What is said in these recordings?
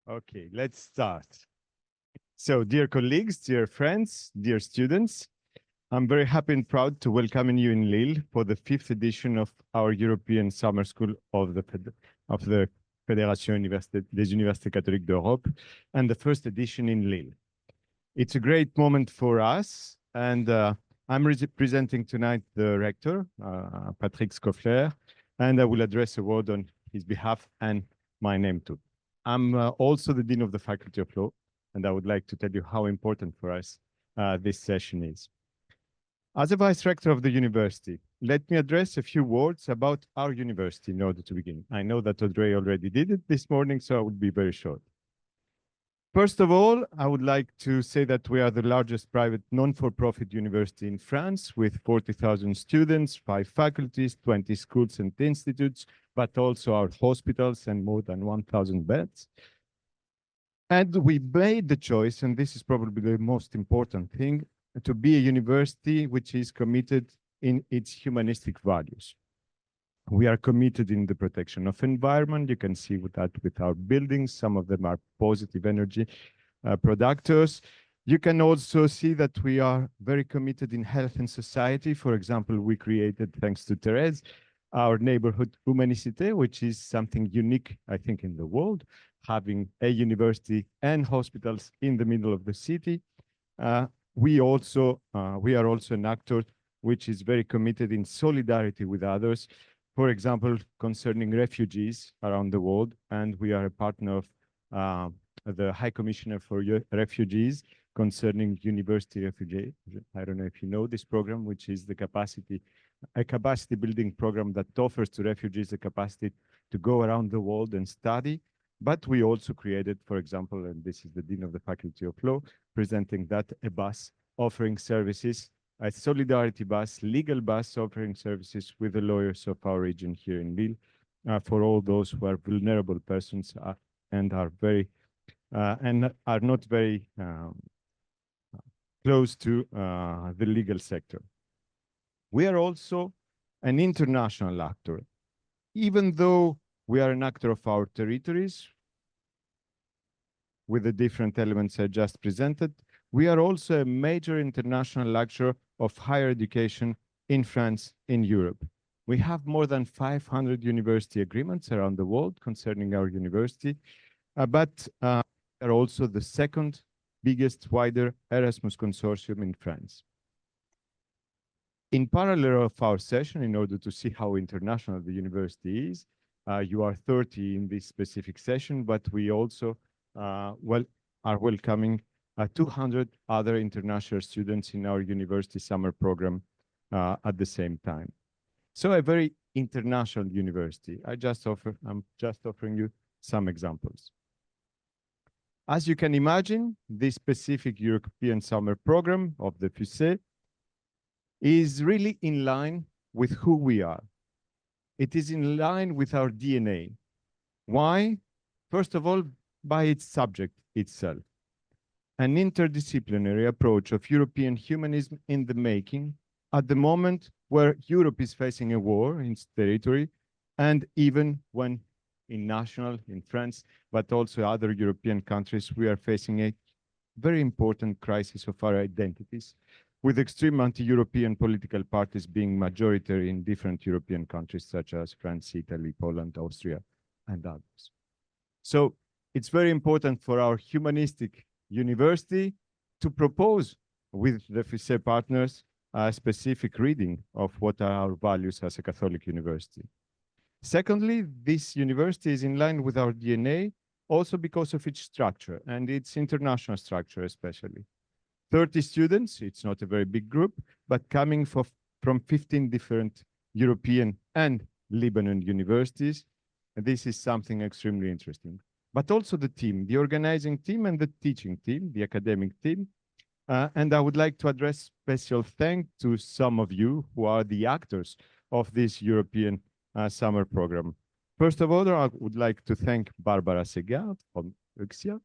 Okay, let's start. So, dear colleagues, dear friends, dear students, I'm very happy and proud to welcome you in Lille for the 5th edition of our European Summer School of the Fédération des Universités Catholiques d'Europe and the first edition in Lille. It's a great moment for us, and I'm presenting tonight the rector, Patrick Scoffler, and I will address a word on his behalf and my name too. I'm also the Dean of the Faculty of Law, and I would like to tell you how important for us this session is. As a Vice-Rector of the university, let me address a few words about our university in order to begin. I know that Audrey already did it this morning, so I will be very short. First of all, I would like to say that we are the largest private non-for-profit university in France with 40,000 students, 5 faculties, 20 schools and institutes, but also our hospitals and more than 1,000 beds. And we made the choice, and this is probably the most important thing, to be a university which is committed in its humanistic values. We are committed in the protection of environment. You can see that with our buildings. Some of them are positive energy producers. You can also see that we are very committed in health and society. For example, we created, thanks to Therese, our neighborhood Humanisité, which is something unique, I think, in the world, having a university and hospitals in the middle of the city. We are also an actor which is very committed in solidarity with others. For example, concerning refugees around the world, and we are a partner of the High Commissioner for Refugees concerning university refugees. I don't know if you know this program, which is a capacity building program that offers to refugees the capacity to go around the world and study. But we also created, for example, and this is the Dean of the Faculty of Law, presenting that a bus offering services, a solidarity bus, legal bus offering services with the lawyers of our region here in Lille for all those who are vulnerable persons and are not very close to the legal sector. We are also an international actor. Even though we are an actor of our territories with the different elements I just presented, we are also a major international actor of higher education in France, in Europe. We have more than 500 university agreements around the world concerning our university, but are also the second biggest wider Erasmus consortium in France. In parallel of our session, in order to see how international the university is, you are 30 in this specific session, but we also are welcoming 200 other international students in our university summer program at the same time. So a very international university. I'm just offering you some examples. As you can imagine, this specific European summer program of the FUCE is really in line with who we are. It is in line with our DNA. Why? First of all, by its subject itself. An interdisciplinary approach of European humanism in the making at the moment where Europe is facing a war in its territory, and even when in France, but also other European countries, we are facing a very important crisis of our identities, with extreme anti-European political parties being majority in different European countries, such as France, Italy, Poland, Austria, and others. So it's very important for our humanistic university to propose with the FUCE partners a specific reading of what are our values as a Catholic university. Secondly, this university is in line with our DNA also because of its structure and its international structure especially. 30 students, it's not a very big group, but coming from 15 different European and Lebanon universities. And this is something extremely interesting. But also the team, the organizing team and the teaching team, the academic team. And I would like to address special thanks to some of you who are the actors of this European summer program. First of all, I would like to thank Barbara Segard from FUCE.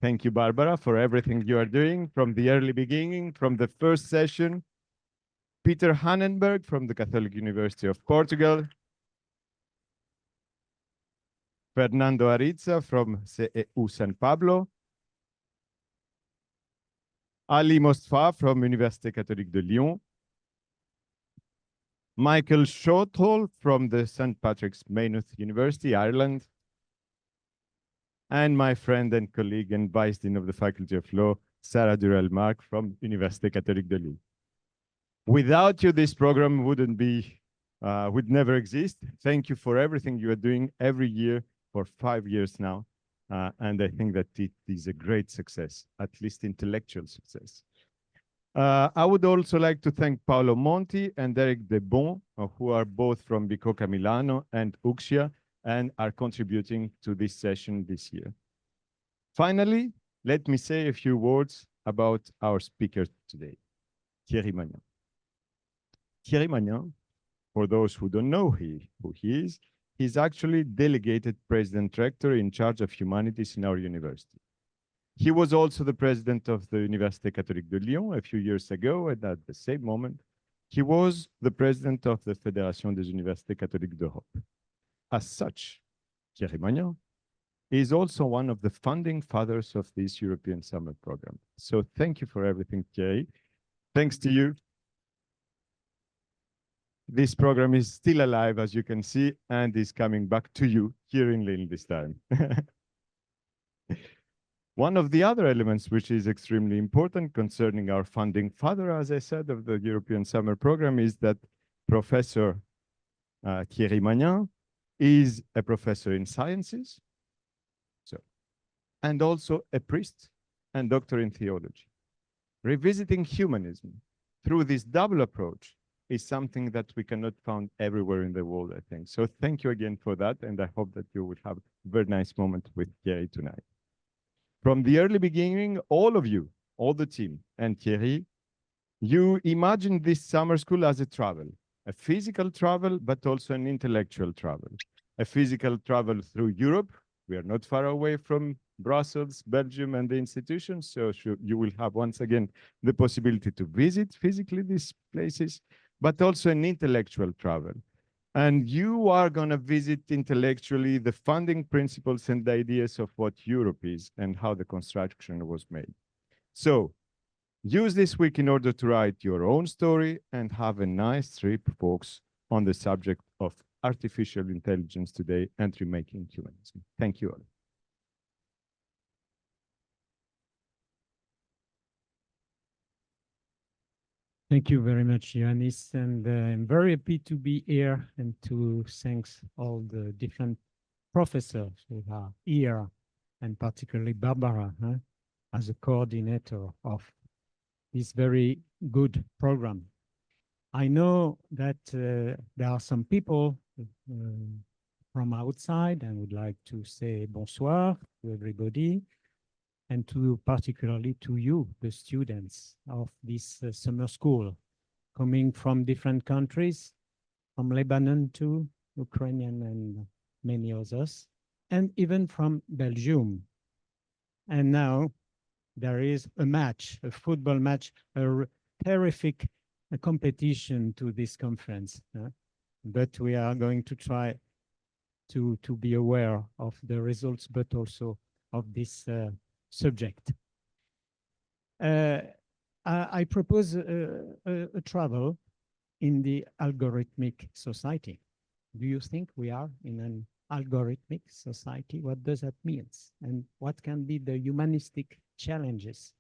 Thank you, Barbara, for everything you are doing from the early beginning, from the first session. Peter Hannenberg from the Catholic University of Portugal. Fernando Ariza from CEU San Pablo, Ali Mostafa from Université Catholique de Lyon, Michael Shorthall from the St. Patrick's Maynooth University, Ireland, and my friend and colleague and Vice Dean of the Faculty of Law, Sarah Durel-Marc from Université Catholique de Lille. Without you, this program would never exist. Thank you for everything you are doing every year for 5 years now. And I think that it is a great success, at least intellectual success. I would also like to thank Paolo Monti and Eric Debon, who are both from Bicocca Milano and Uxia, and are contributing to this session this year. Finally, let me say a few words about our speaker today, Thierry Magnin. Thierry Magnin, for those who don't know who he is, he's actually delegated president-rector in charge of humanities in our university. He was also the president of the Université Catholique de Lyon a few years ago, and at the same moment, he was the president of the Fédération des Universités Catholiques d'Europe. As such, Thierry Magnin is also one of the founding fathers of this European Summer Program. So thank you for everything, Thierry. Thanks to you. This program is still alive, as you can see, and is coming back to you here in Lille this time. One of the other elements which is extremely important concerning our founding father, as I said, of the European Summer Program is that Professor Thierry Magnin is a professor in sciences, and also a priest and doctor in theology. Revisiting humanism through this double approach is something that we cannot find everywhere in the world, I think. So thank you again for that, and I hope that you will have a very nice moment with Thierry tonight. From the early beginning, all of you, all the team, and Thierry, you imagined this summer school as a travel, a physical travel, but also an intellectual travel. A physical travel through Europe. We are not far away from Brussels, Belgium, and the institutions, so you will have once again the possibility to visit physically these places, but also an intellectual travel. And you are going to visit intellectually the founding principles and ideas of what Europe is and how the construction was made. So use this week in order to write your own story and have a nice trip, folks, on the subject of artificial intelligence today and remaking humanism. Thank you all. Thank you very much, Ioannis, and I'm very happy to be here and to thank all the different professors who are here, and particularly Barbara, as a coordinator of this very good program. I know that there are some people from outside and would like to say bonsoir to everybody, and particularly to you, the students of this summer school, coming from different countries, from Lebanon to Ukrainian and many others, and even from Belgium. And now there is a match, a football match, a terrific competition to this conference. But we are going to try to be aware of the results, but also of this subject. I propose a travel in the algorithmic society. Do you think we are in an algorithmic society? What does that mean? And what can be the humanistic challenges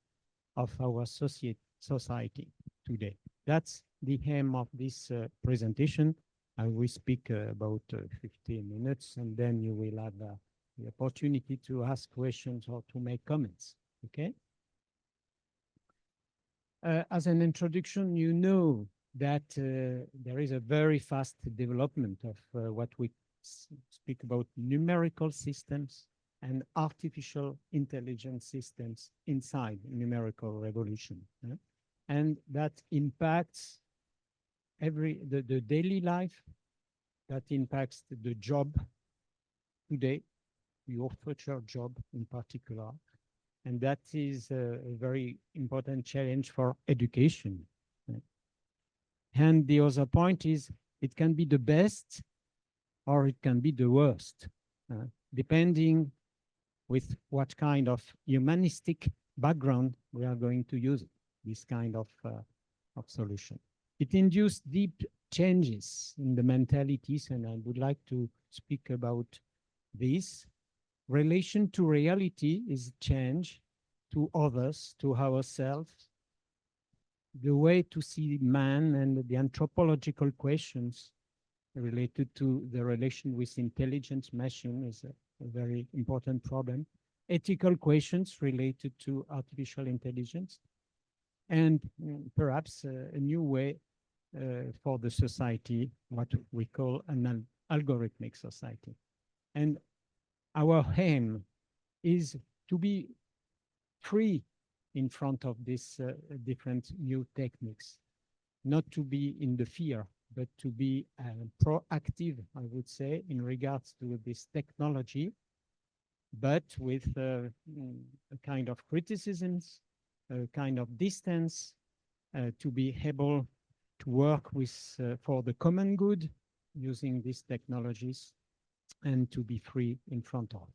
of our society today? That's the aim of this presentation. I will speak about 15 minutes, and then you will have the opportunity to ask questions or to make comments, okay? As an introduction, you know that there is a very fast development of what we speak about numerical systems and artificial intelligence systems inside numerical revolution. And that impacts the daily life, that impacts the job today, your future job in particular. And that is a very important challenge for education. And the other point is it can be the best or it can be the worst. depending with what kind of humanistic background we are going to use this kind of solution. It induced deep changes in the mentalities, and I would like to speak about this. Relation to reality is change, to others, to ourselves. The way to see man and the anthropological questions related to the relation with intelligence machine is a very important problem. Ethical questions related to artificial intelligence, and perhaps a new way for the society, what we call an algorithmic society. And our aim is to be free in front of these different new techniques, not to be in the fear, but to be proactive, I would say, in regards to this technology, but with a kind of criticisms, a kind of distance, to be able to work with for the common good using these technologies, and to be free in front of.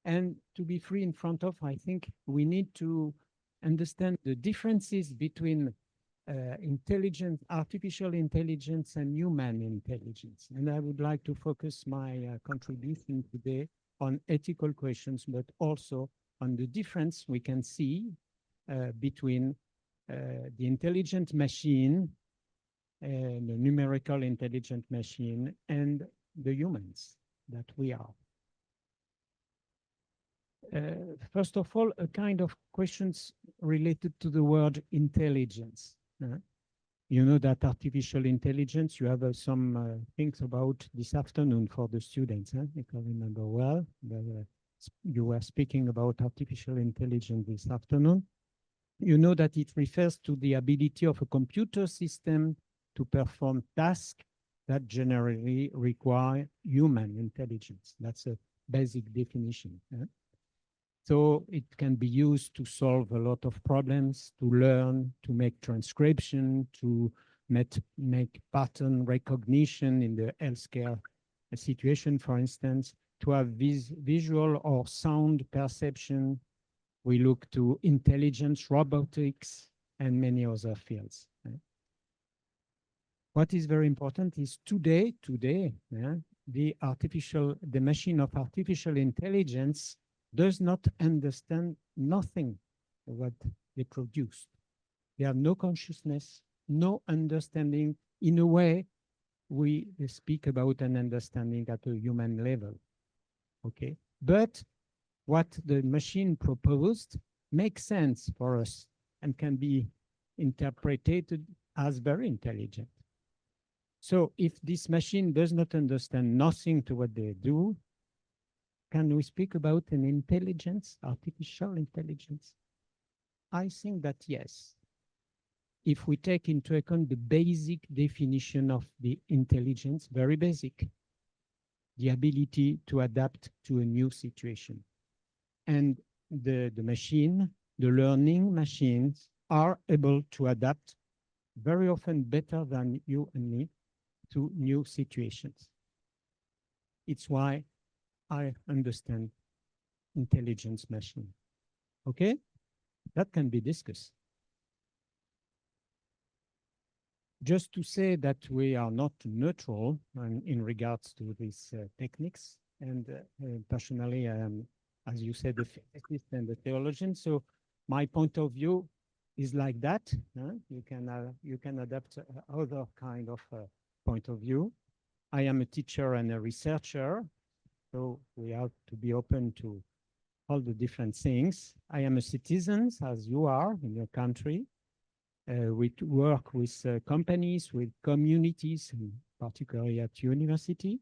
And to be free in front of, I think we need to understand the differences between artificial intelligence and human intelligence. And I would like to focus my contribution today on ethical questions, but also on the difference we can see between the intelligent machine, the numerical intelligent machine, and the humans that we are. First of all, a kind of questions related to the word intelligence. You know that artificial intelligence, you have some things about this afternoon for the students, if I remember well. You were speaking about artificial intelligence this afternoon. You know that it refers to the ability of a computer system to perform tasks that generally require human intelligence. That's a basic definition. So it can be used to solve a lot of problems, to learn, to make transcription, to make pattern recognition in the healthcare situation, for instance, to have visual or sound perception. We look to intelligence, robotics, and many other fields. What is very important is today, the machine of artificial intelligence does not understand nothing of what they produce. They have no consciousness, no understanding. In a way, we speak about an understanding at a human level, okay? But what the machine proposed makes sense for us and can be interpreted as very intelligent. So if this machine does not understand nothing to what they do, can we speak about an intelligence, artificial intelligence? I think that yes. If we take into account the basic definition of the intelligence, very basic, the ability to adapt to a new situation. And the machine, the learning machines are able to adapt very often better than you and me to new situations. It's why I understand intelligence machine. Okay? That can be discussed. Just to say that we are not neutral in regards to these techniques. And personally, I am, as you said, the physicist and the theologian. So my point of view is like that. You can adapt other kind of point of view. I am a teacher and a researcher. So we have to be open to all the different things. I am a citizen, as you are in your country. We work with companies, with communities, and particularly at university.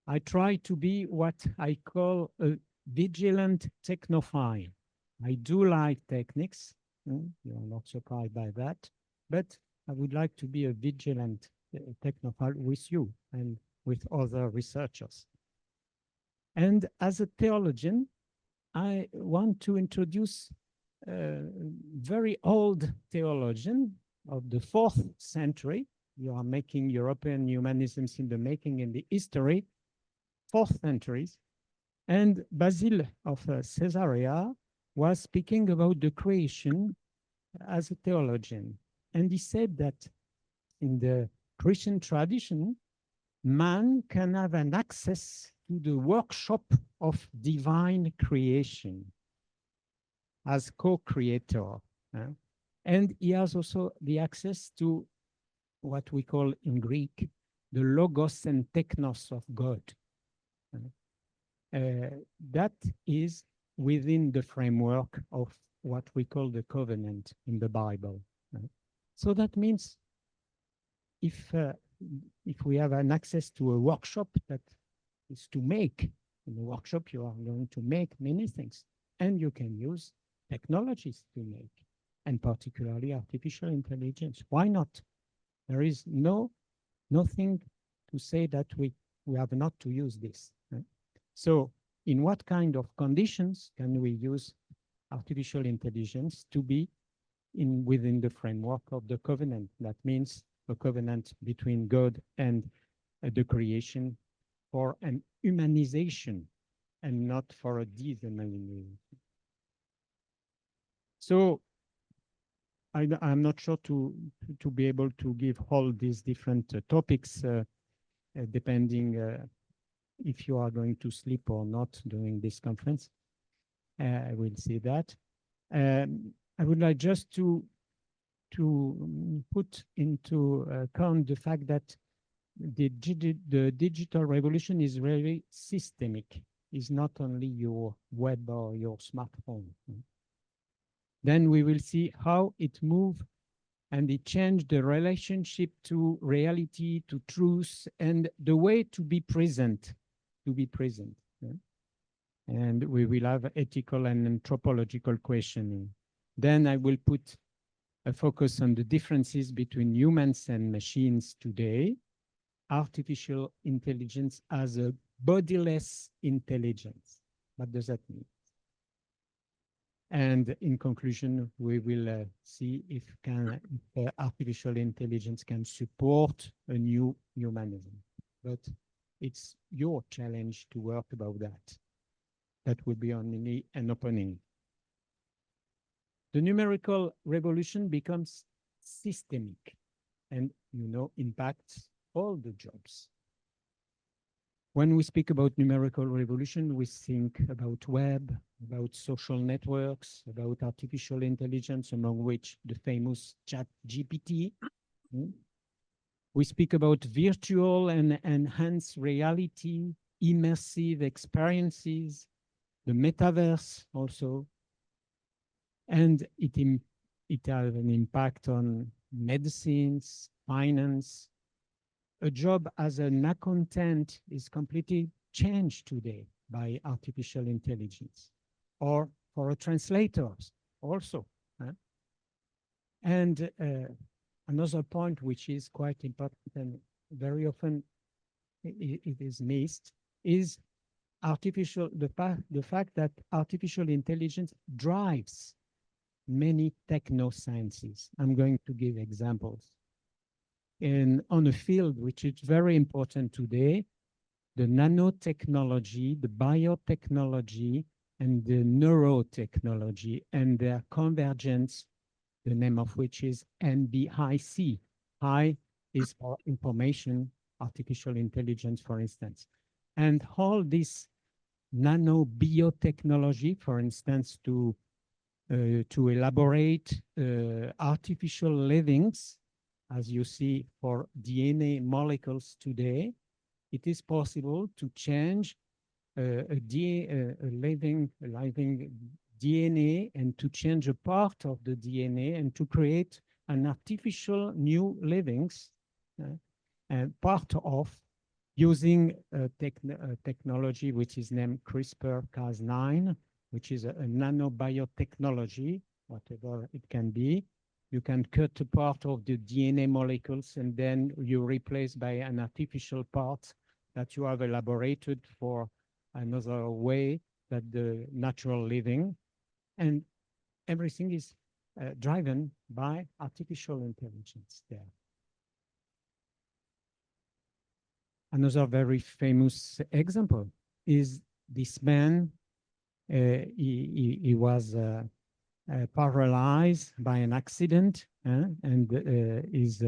I try to be what I call a vigilant technophile. I do like techniques. You're not surprised by that. But I would like to be a vigilant technophile with you and with other researchers. And as a theologian, I want to introduce a very old theologian of the 4th century. You are making European humanisms in the making in the history. 4th centuries. And Basil of Caesarea was speaking about the creation as a theologian. And he said that in the Christian tradition, man can have an access to the workshop of divine creation as co-creator. And he has also the access to what we call in Greek, the logos and technos of God. That is within the framework of what we call the covenant in the Bible. So that means if we have an access to a workshop that is to make, in the workshop you are going to make many things, and you can use technologies to make, and particularly artificial intelligence. Why not? There is nothing to say that we have not to use this. Right? So in what kind of conditions can we use artificial intelligence to be within the framework of the covenant? That means a covenant between God and the creation for an humanization and not for a dehumanization. So I'm not sure to be able to give all these different topics depending if you are going to sleep or not during this conference. I will see that. I would like just to put into account the fact that the digital revolution is very systemic. It's not only your web or your smartphone. Then we will see how it moved and it changed the relationship to reality, to truth, and the way to be present, And we will have ethical and anthropological questioning. Then I will put a focus on the differences between humans and machines today, artificial intelligence as a bodiless intelligence. What does that mean? And in conclusion, we will see if artificial intelligence can support a new humanism. But it's your challenge to work about that. That would be only an opening. The numerical revolution becomes systemic and, impacts all the jobs. When we speak about numerical revolution, we think about web, about social networks, about artificial intelligence, among which the famous ChatGPT. We speak about virtual and enhanced reality, immersive experiences, the metaverse also. And it has an impact on medicines, finance. A job as an accountant is completely changed today by artificial intelligence, or for a translators also. And another point which is quite important and very often it is missed is the fact that artificial intelligence drives many technosciences. I'm going to give examples. On a field which is very important today, the nanotechnology, the biotechnology, and the neurotechnology, and their convergence, the name of which is NBIC. I is for information, artificial intelligence, for instance. And all this nanobiotechnology, for instance, to elaborate artificial livings, as you see for DNA molecules today, it is possible to change a living DNA and to change a part of the DNA and to create an artificial new livings, and part of using technology which is named CRISPR-Cas9, which is a nanobiotechnology, whatever it can be. You can cut a part of the DNA molecules and then you replace by an artificial part that you have elaborated for another way than the natural living. And everything is driven by artificial intelligence there. Another very famous example is this man. He was paralyzed by an accident, and his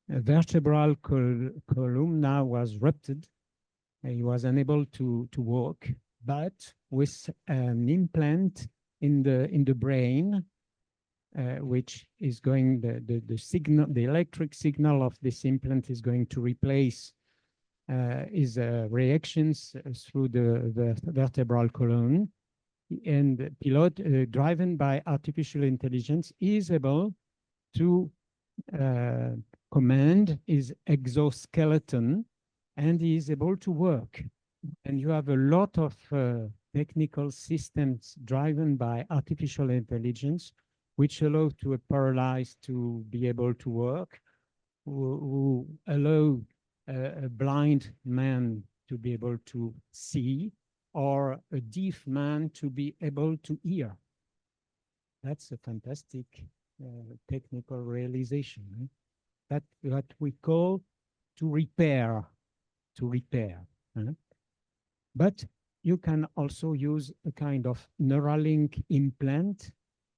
vertebral column was ruptured. He was unable to walk, but with an implant in the brain, which is going the signal, the electric signal of this implant is going to replace his reactions through the vertebral column, and the pilot, driven by artificial intelligence, is able to command his exoskeleton, and he is able to work. And you have a lot of technical systems driven by artificial intelligence, which allow to a paralyzed to be able to work, who allow a blind man to be able to see, or a deaf man to be able to hear. That's a fantastic technical realization. Right? That's what we call to repair. But you can also use a kind of Neuralink implant,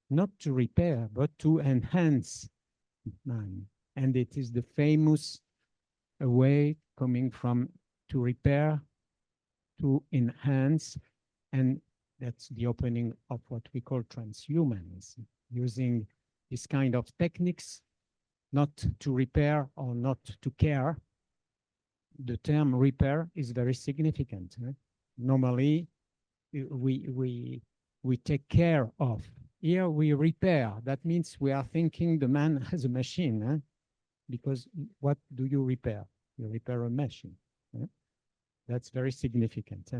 not to repair, but to enhance man. And it is the famous way coming from to repair to enhance, and that's the opening of what we call transhumanism, using this kind of techniques, not to repair or not to care. The term repair is very significant. Right? Normally, we take care of. Here we repair. That means we are thinking the man as a machine, because what do you repair? You repair a machine. That's very significant.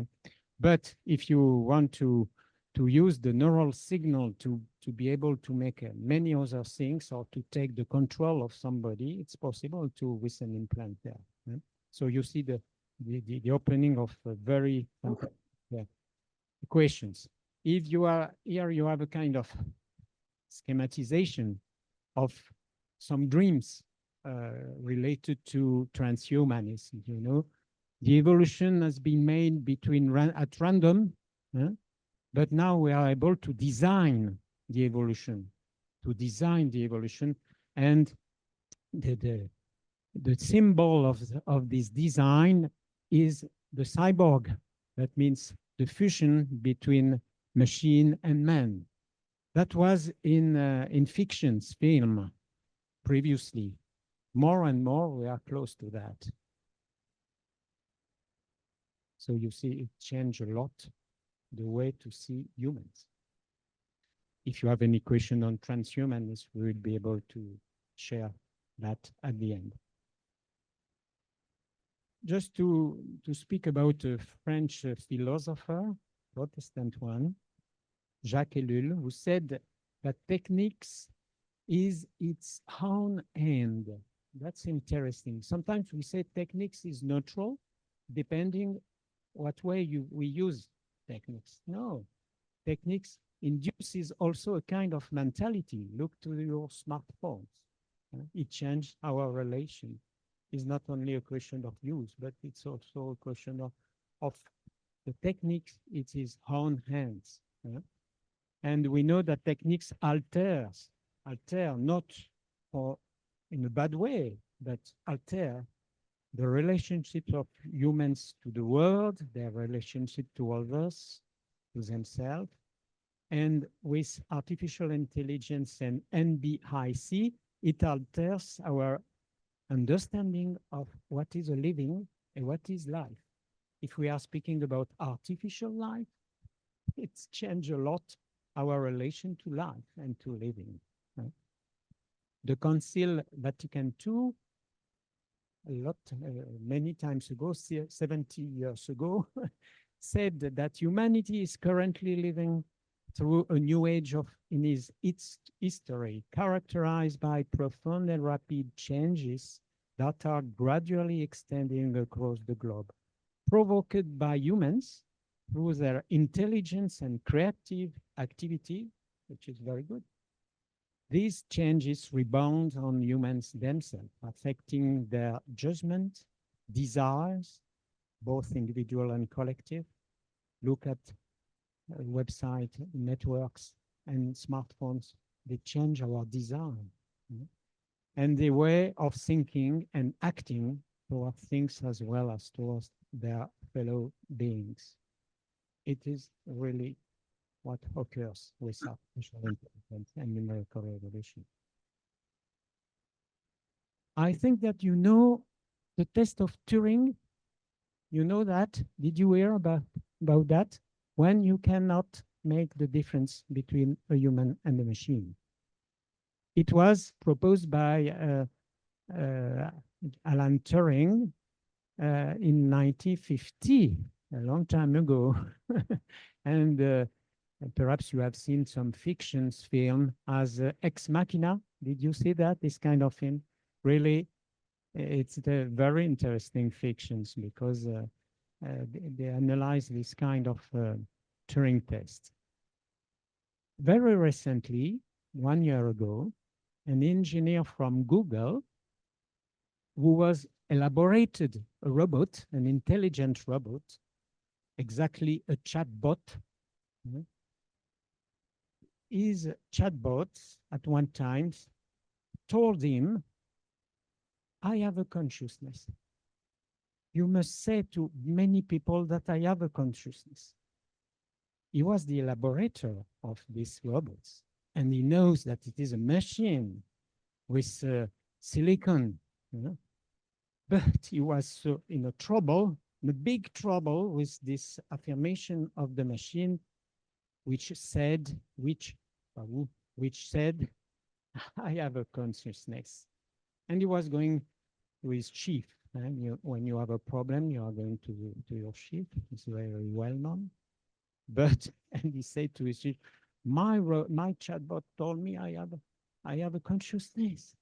But if you want to use the neural signal to be able to make many other things, or to take the control of somebody, it's possible to with an implant there. So you see the opening of very equations. If you are here, you have a kind of schematization of some dreams related to transhumanism. You know, the evolution has been made at random, but now we are able to design the evolution, and the symbol of this design is the cyborg. That means the fusion between machine and man. That was in fictions, film, previously. More and more, we are close to that. So you see, it changed a lot the way to see humans. If you have any question on transhumanism, we will be able to share that at the end. Just to speak about a French philosopher, Protestant one, Jacques Ellul, who said that techniques is its own end. That's interesting. Sometimes we say techniques is neutral, depending what way we use techniques. No, techniques induces also a kind of mentality. Look to your smartphones. It changed our relation. It's not only a question of use, but it's also a question of the techniques. It is own hands. And we know that techniques alter not in a bad way, but alter the relationships of humans to the world, their relationship to others, to themselves. And with artificial intelligence and NBIC, it alters our understanding of what is a living and what is life. If we are speaking about artificial life, it's changed a lot our relation to life and to living. Right? The Council Vatican II, many times ago, 70 years ago, said that humanity is currently living through a new age in its history, characterized by profound and rapid changes that are gradually extending across the globe, provoked by humans through their intelligence and creative activity, which is very good. These changes rebound on humans themselves, affecting their judgment, desires, both individual and collective. Look at website networks and smartphones. They change our design, and the way of thinking and acting toward things as well as towards their fellow beings. It is really what occurs with artificial intelligence and numerical revolution. I think that you know the test of Turing. You know that? Did you hear about that? When you cannot make the difference between a human and a machine. It was proposed by Alan Turing in 1950, a long time ago. And perhaps you have seen some fictions film as Ex Machina. Did you see that, this kind of film? Really, it's the very interesting fictions because they analyze this kind of Turing test. Very recently, 1 year ago, an engineer from Google who was elaborated a robot, an intelligent robot, exactly a chatbot. His chatbot at one time told him, I have a consciousness. You must say to many people that I have a consciousness. He was the elaborator of these robots, and he knows that it is a machine with silicon, but he was so in a big trouble with this affirmation of the machine, which said, I have a consciousness. And he was going to his chief. And when you have a problem, you are going to your chief. It's very well known. But, and he said to his chief, my chatbot told me I have a consciousness.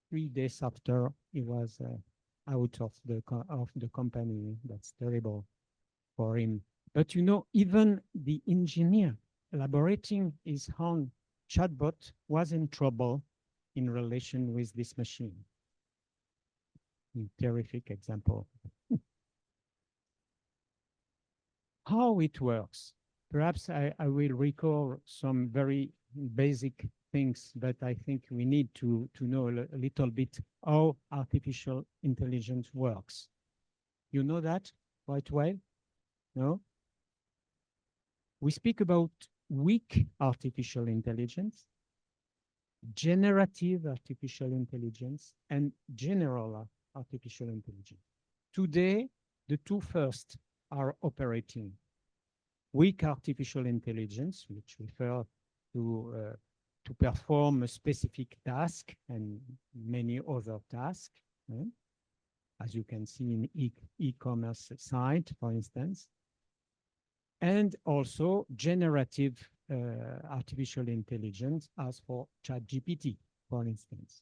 3 days after, he was out of the company. That's terrible for him. But you know, even the engineer elaborating his own chatbot was in trouble in relation with this machine. Terrific example. How it works. Perhaps I will recall some very basic things, but I think we need to know a little bit how artificial intelligence works. You know that quite well? No? We speak about weak artificial intelligence, generative artificial intelligence, and general artificial intelligence. Today, the two first are operating. Weak artificial intelligence, which refer to perform a specific task and many other tasks, as you can see in e-commerce site, for instance, and also generative artificial intelligence, as for ChatGPT, for instance.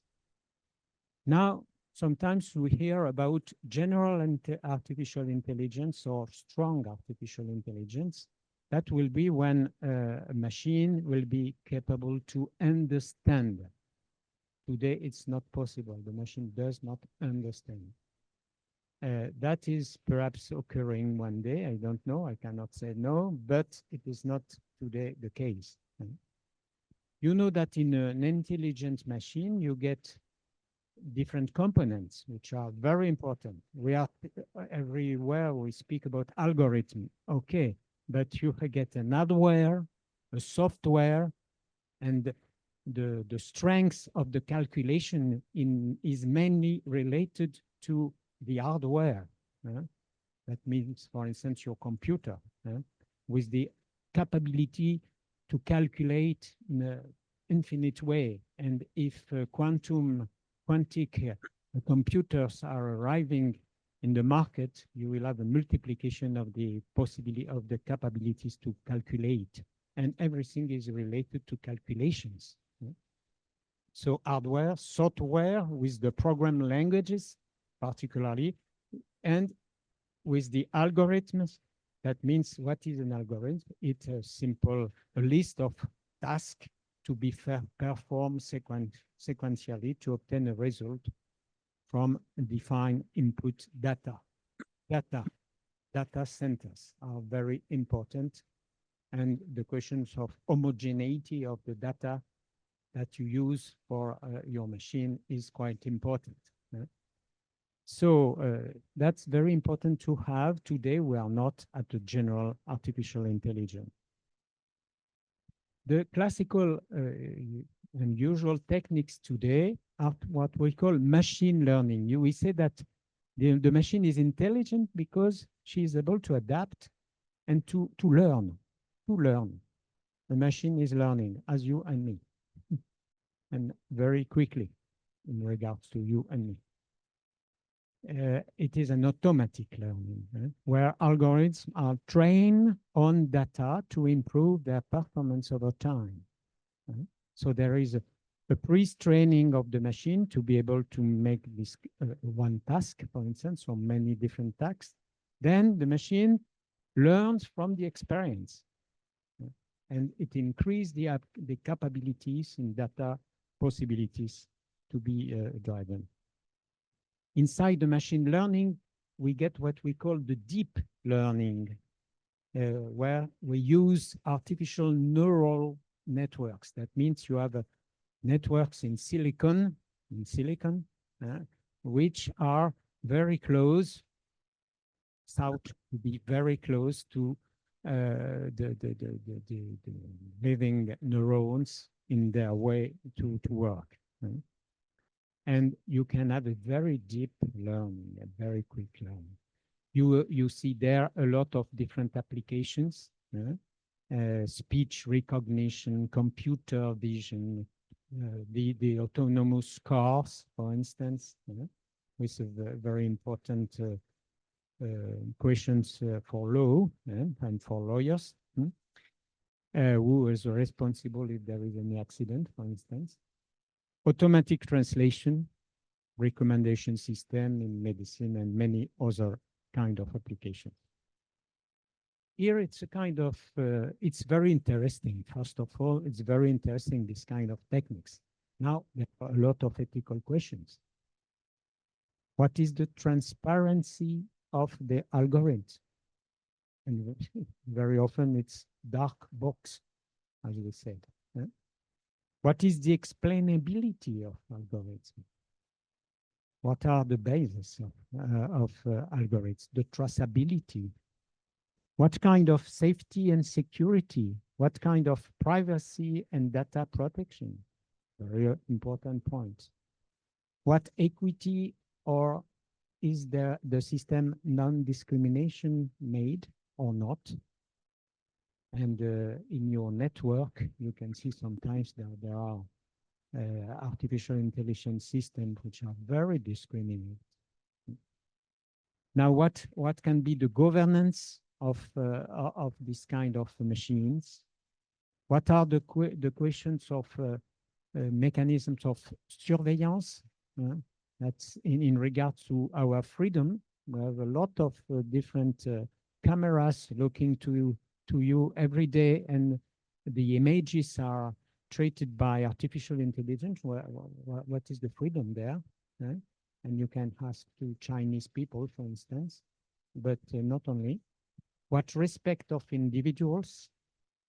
Now, sometimes we hear about general artificial intelligence or strong artificial intelligence. That will be when a machine will be capable to understand. Today, it's not possible. The machine does not understand. That is perhaps occurring one day. I don't know. I cannot say no, but it is not today the case. You know that in an intelligent machine, you get different components, which are very important. We are everywhere we speak about algorithm. Okay, but you get an hardware, a software, and the strength of the calculation is mainly related to the hardware. That means, for instance, your computer with the capability to calculate in an infinite way. And if quantic computers are arriving in the market, you will have a multiplication of the possibility of the capabilities to calculate. And everything is related to calculations. So hardware, software with the program languages, particularly, and with the algorithms. That means, what is an algorithm? It's a list of tasks to be performed sequentially to obtain a result from defined input data. Data centers are very important, and the questions of homogeneity of the data that you use for your machine is quite important. So that's very important to have. Today, we are not at the general artificial intelligence. The classical and usual techniques today are what we call machine learning. We say that the machine is intelligent because she is able to adapt and to learn. The machine is learning, as you and me, and very quickly in regards to you and me. It is an automatic learning, where algorithms are trained on data to improve their performance over time. So there is a pre-training of the machine to be able to make this one task, for instance, or many different tasks. Then the machine learns from the experience, and it increases the capabilities in data possibilities to be driven. Inside the machine learning, we get what we call the deep learning, where we use artificial neural networks. That means you have networks in silicon, which are very close, sought to be very close to the living neurons in their way to work. And you can have a very deep learning, a very quick learning. You see there a lot of different applications, speech recognition, computer vision, the autonomous cars, for instance, with very important questions for law and for lawyers. Who is responsible if there is any accident, for instance. Automatic translation, recommendation system in medicine, and many other kind of applications. Here it's a kind of, it's very interesting. First of all, it's very interesting, this kind of techniques. Now, there are a lot of ethical questions. What is the transparency of the algorithms? And very often it's dark box, as we said. What is the explainability of algorithms? What are the bases of algorithms? The traceability. What kind of safety and security? What kind of privacy and data protection? Very important point. What equity, or is the system non-discrimination made or not? And in your network, you can see sometimes that there are artificial intelligence systems which are very discriminating. Now, what can be the governance of this kind of machines? What are the questions of mechanisms of surveillance? That's in regards to our freedom. We have a lot of different cameras looking to you every day, and the images are treated by artificial intelligence. What is the freedom there? And you can ask to Chinese people, for instance, but not only. What respect of individuals?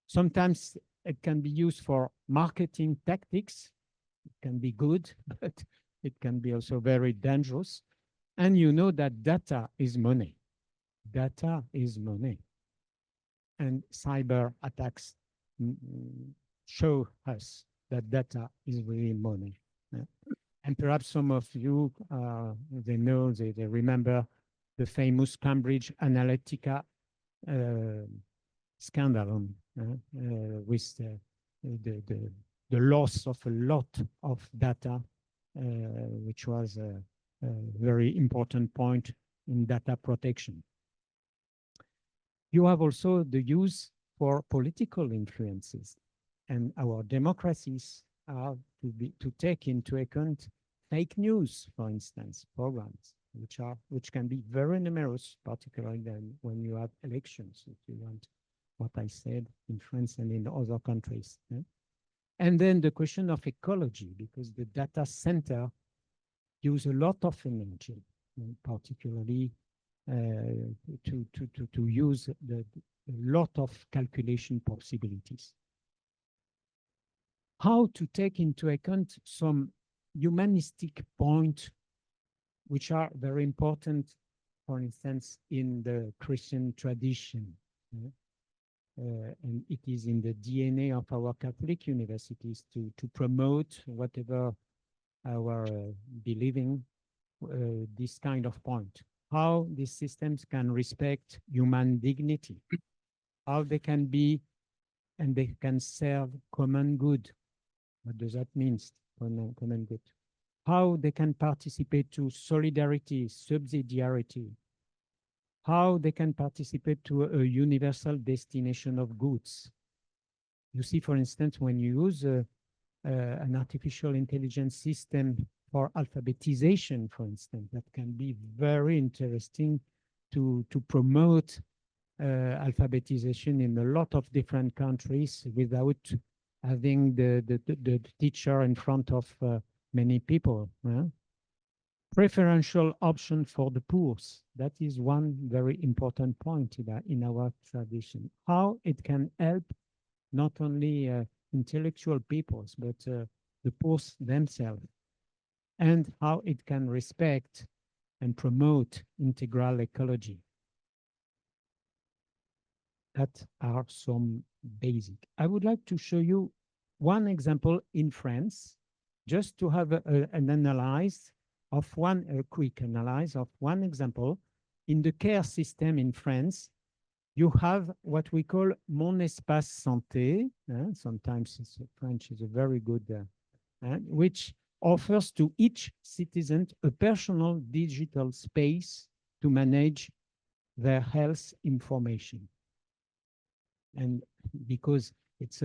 Sometimes it can be used for marketing tactics. It can be good, but it can be also very dangerous. And you know that data is money. Data is money. And cyber attacks show us that data is really money. And perhaps some of you, they know, they remember the famous Cambridge Analytica scandal with the loss of a lot of data, which was a very important point in data protection. You have also the use for political influences, and our democracies are to take into account fake news, for instance, programs, which can be very numerous, particularly then when you have elections, if you want what I said in France and in other countries. And then the question of ecology, because the data center use a lot of energy, particularly to use a lot of calculation possibilities. How to take into account some humanistic points which are very important, for instance, in the Christian tradition. And it is in the DNA of our Catholic universities to promote whatever our believing, this kind of point. How these systems can respect human dignity, how they can be and they can serve common good. What does that mean, common good? How they can participate to solidarity, subsidiarity, how they can participate to a universal destination of goods. You see, for instance, when you use an artificial intelligence system for alphabetization, for instance, that can be very interesting to promote alphabetization in a lot of different countries without having the teacher in front of many people. Preferential option for the poor. That is one very important point in our tradition. How it can help not only intellectual peoples, but the poor themselves, and how it can respect and promote integral ecology. That are some basic. I would like to show you one example in France, just to have an analyze of a quick analysis of one example. In the care system in France, you have what we call Mon Espace Santé. Sometimes French is a very good, which offers to each citizen a personal digital space to manage their health information. And because it's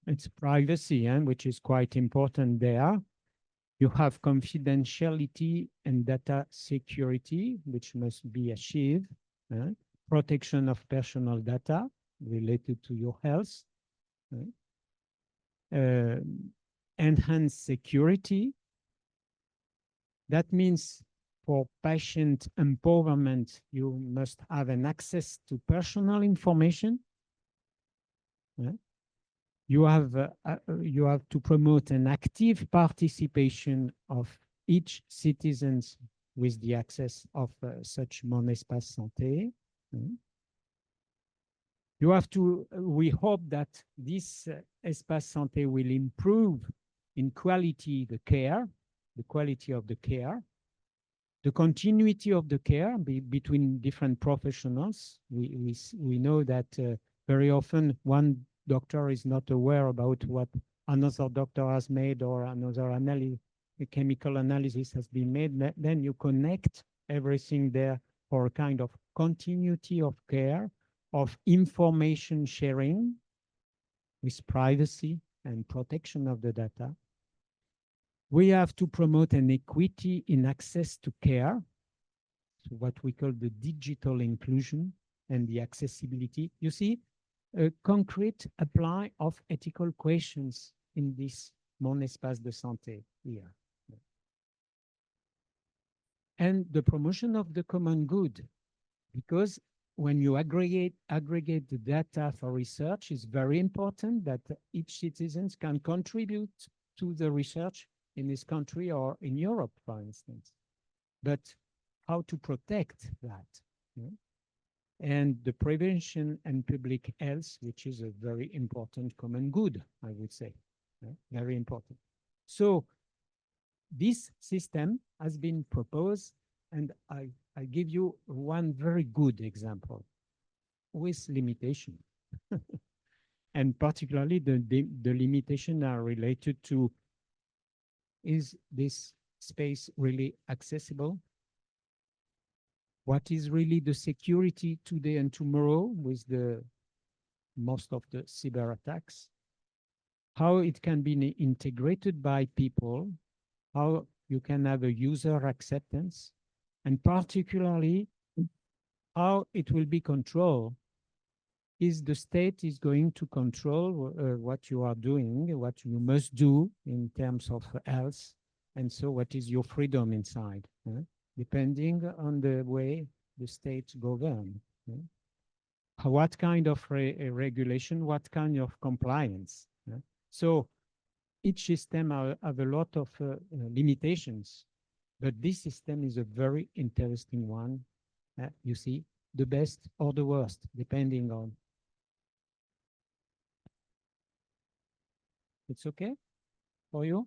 it's privacy, which is quite important there. You have confidentiality and data security, which must be achieved. Protection of personal data related to your health. Enhanced security. That means for patient empowerment, you must have an access to personal information. You have to promote an active participation of each citizen with the access of such Mon Espace Santé. You have to, we hope that this Espace Santé will improve in quality the quality of the care, the continuity of the care between different professionals. We know that very often one doctor is not aware about what another doctor has made or another chemical analysis has been made. Then you connect everything there for a kind of continuity of care, of information sharing with privacy and protection of the data. We have to promote an equity in access to care, so what we call the digital inclusion and the accessibility. You see, a concrete apply of ethical questions in this Mon Espace de Santé here. And the promotion of the common good, because when you aggregate the data for research, it's very important that each citizen can contribute to the research in this country or in Europe, for instance. But how to protect that? And the prevention and public health, which is a very important common good, I would say, very important. So this system has been proposed, and I give you one very good example with limitation. And particularly the limitation are related to, is this space really accessible? What is really the security today and tomorrow with most of the cyber attacks? How it can be integrated by people, how you can have a user acceptance, and particularly how it will be controlled. Is the state is going to control what you are doing, what you must do in terms of health, And so what is your freedom inside? Depending on the way the states govern. What kind of regulation, what kind of compliance? So each system have a lot of limitations, but this system is a very interesting one. You see, the best or the worst, depending on. It's okay for you?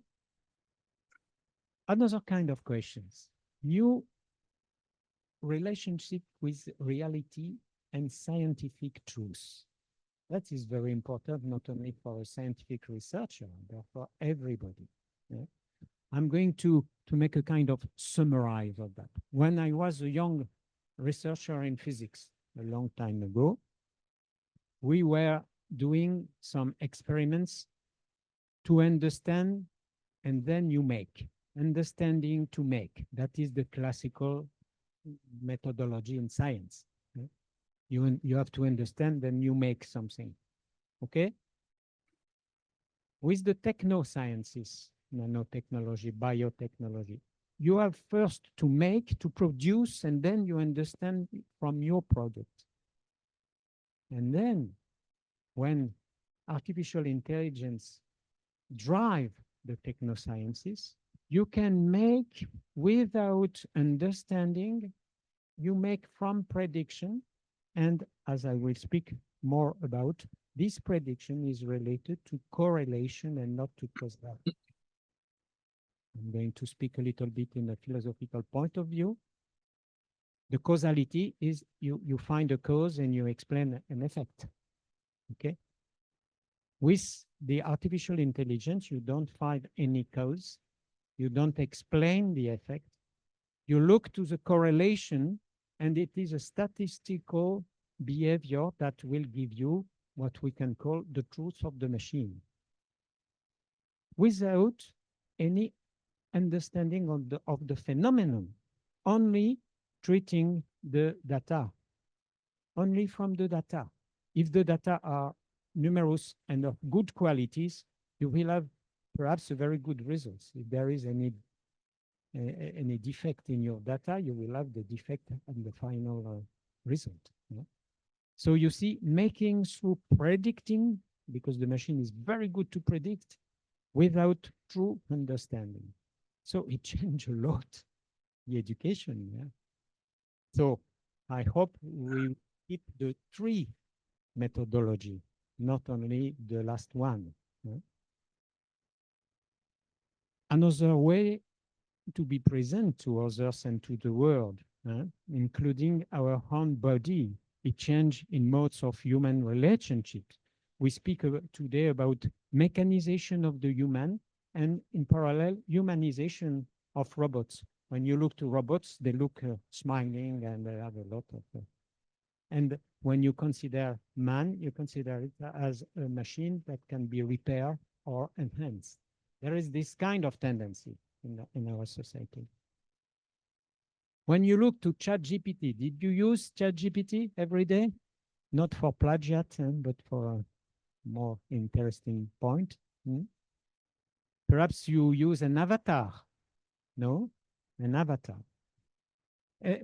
Another kind of questions. New relationship with reality and scientific truth. That is very important, not only for a scientific researcher, but for everybody. I'm going to make a kind of summary of that. When I was a young researcher in physics a long time ago, we were doing some experiments to understand, and then you make. Understanding to make. That is the classical methodology in science. You have to understand, then you make something. Okay? With the technosciences, nanotechnology, biotechnology, you have first to make, to produce, and then you understand from your product. And then when artificial intelligence drive the technosciences, you can make without understanding, you make from prediction. And as I will speak more about, this prediction is related to correlation and not to causality. I'm going to speak a little bit in a philosophical point of view. The causality is you find a cause and you explain an effect. Okay? With the artificial intelligence, you don't find any cause. You don't explain the effect. You look to the correlation, and it is a statistical behavior that will give you what we can call the truth of the machine, without any understanding of the phenomenon, only treating the data, only from the data. If the data are numerous and of good qualities, you will have perhaps a very good results. If there is any defect in your data, you will have the defect and the final result. So you see, making through predicting, because the machine is very good to predict, without true understanding. So it changed a lot, the education. Yeah? So I hope we keep the three methodology, not only the last one. Yeah? Another way to be present to others and to the world, including our own body, it change in modes of human relationships. We speak today about mechanization of the human, and in parallel, humanization of robots. When you look to robots, they look smiling and they have a lot of... and when you consider man, you consider it as a machine that can be repaired or enhanced. There is this kind of tendency in our society. When you look to ChatGPT, did you use ChatGPT every day? Not for plagiat, but for a more interesting point. Perhaps you use an avatar. No? An avatar.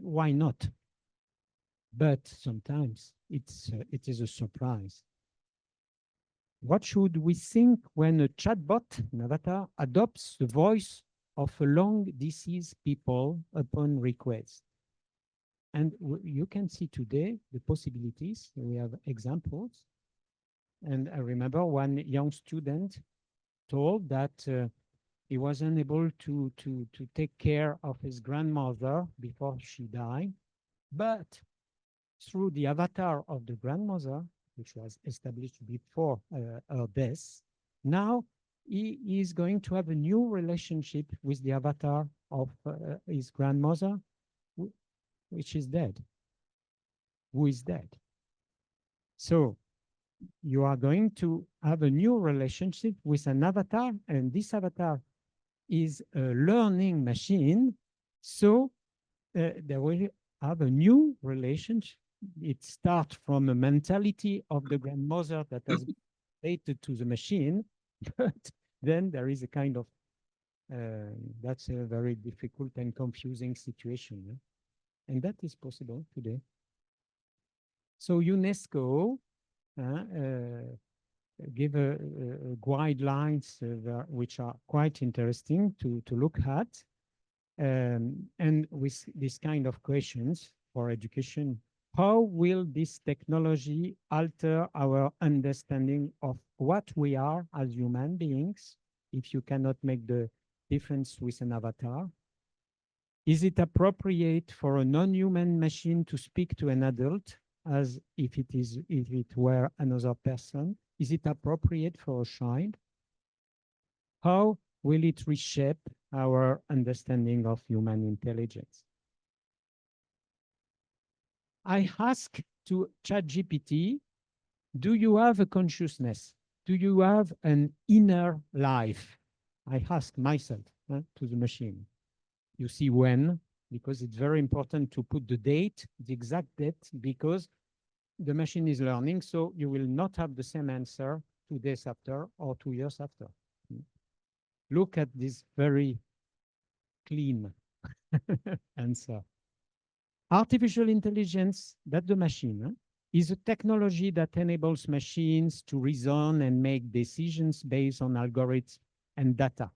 Why not? But sometimes it is a surprise. What should we think when a chatbot, an avatar, adopts the voice of a long deceased people upon request? And you can see today the possibilities. We have examples. And I remember one young student told that he was unable to take care of his grandmother before she died. But through the avatar of the grandmother, which was established before her death, now he is going to have a new relationship with the avatar of his grandmother, which is dead, who is dead. So you are going to have a new relationship with an avatar, and this avatar is a learning machine. So they will have a new relationship. It starts from a mentality of the grandmother that has been related to the machine, but then there is a kind of That's a very difficult and confusing situation. And that is possible today. So UNESCO give guidelines which are quite interesting to look at. And with this kind of questions for education, how will this technology alter our understanding of what we are as human beings if you cannot make the difference with an avatar? Is it appropriate for a non-human machine to speak to an adult as if it were another person? Is it appropriate for a child? How will it reshape our understanding of human intelligence? I ask to ChatGPT, do you have a consciousness? Do you have an inner life? I ask myself to the machine. You see when, because it's very important to put the date, the exact date, because the machine is learning, so you will not have the same answer 2 days after or 2 years after. Look at this very clean answer. Artificial intelligence, that's the machine, is a technology that enables machines to reason and make decisions based on algorithms and data.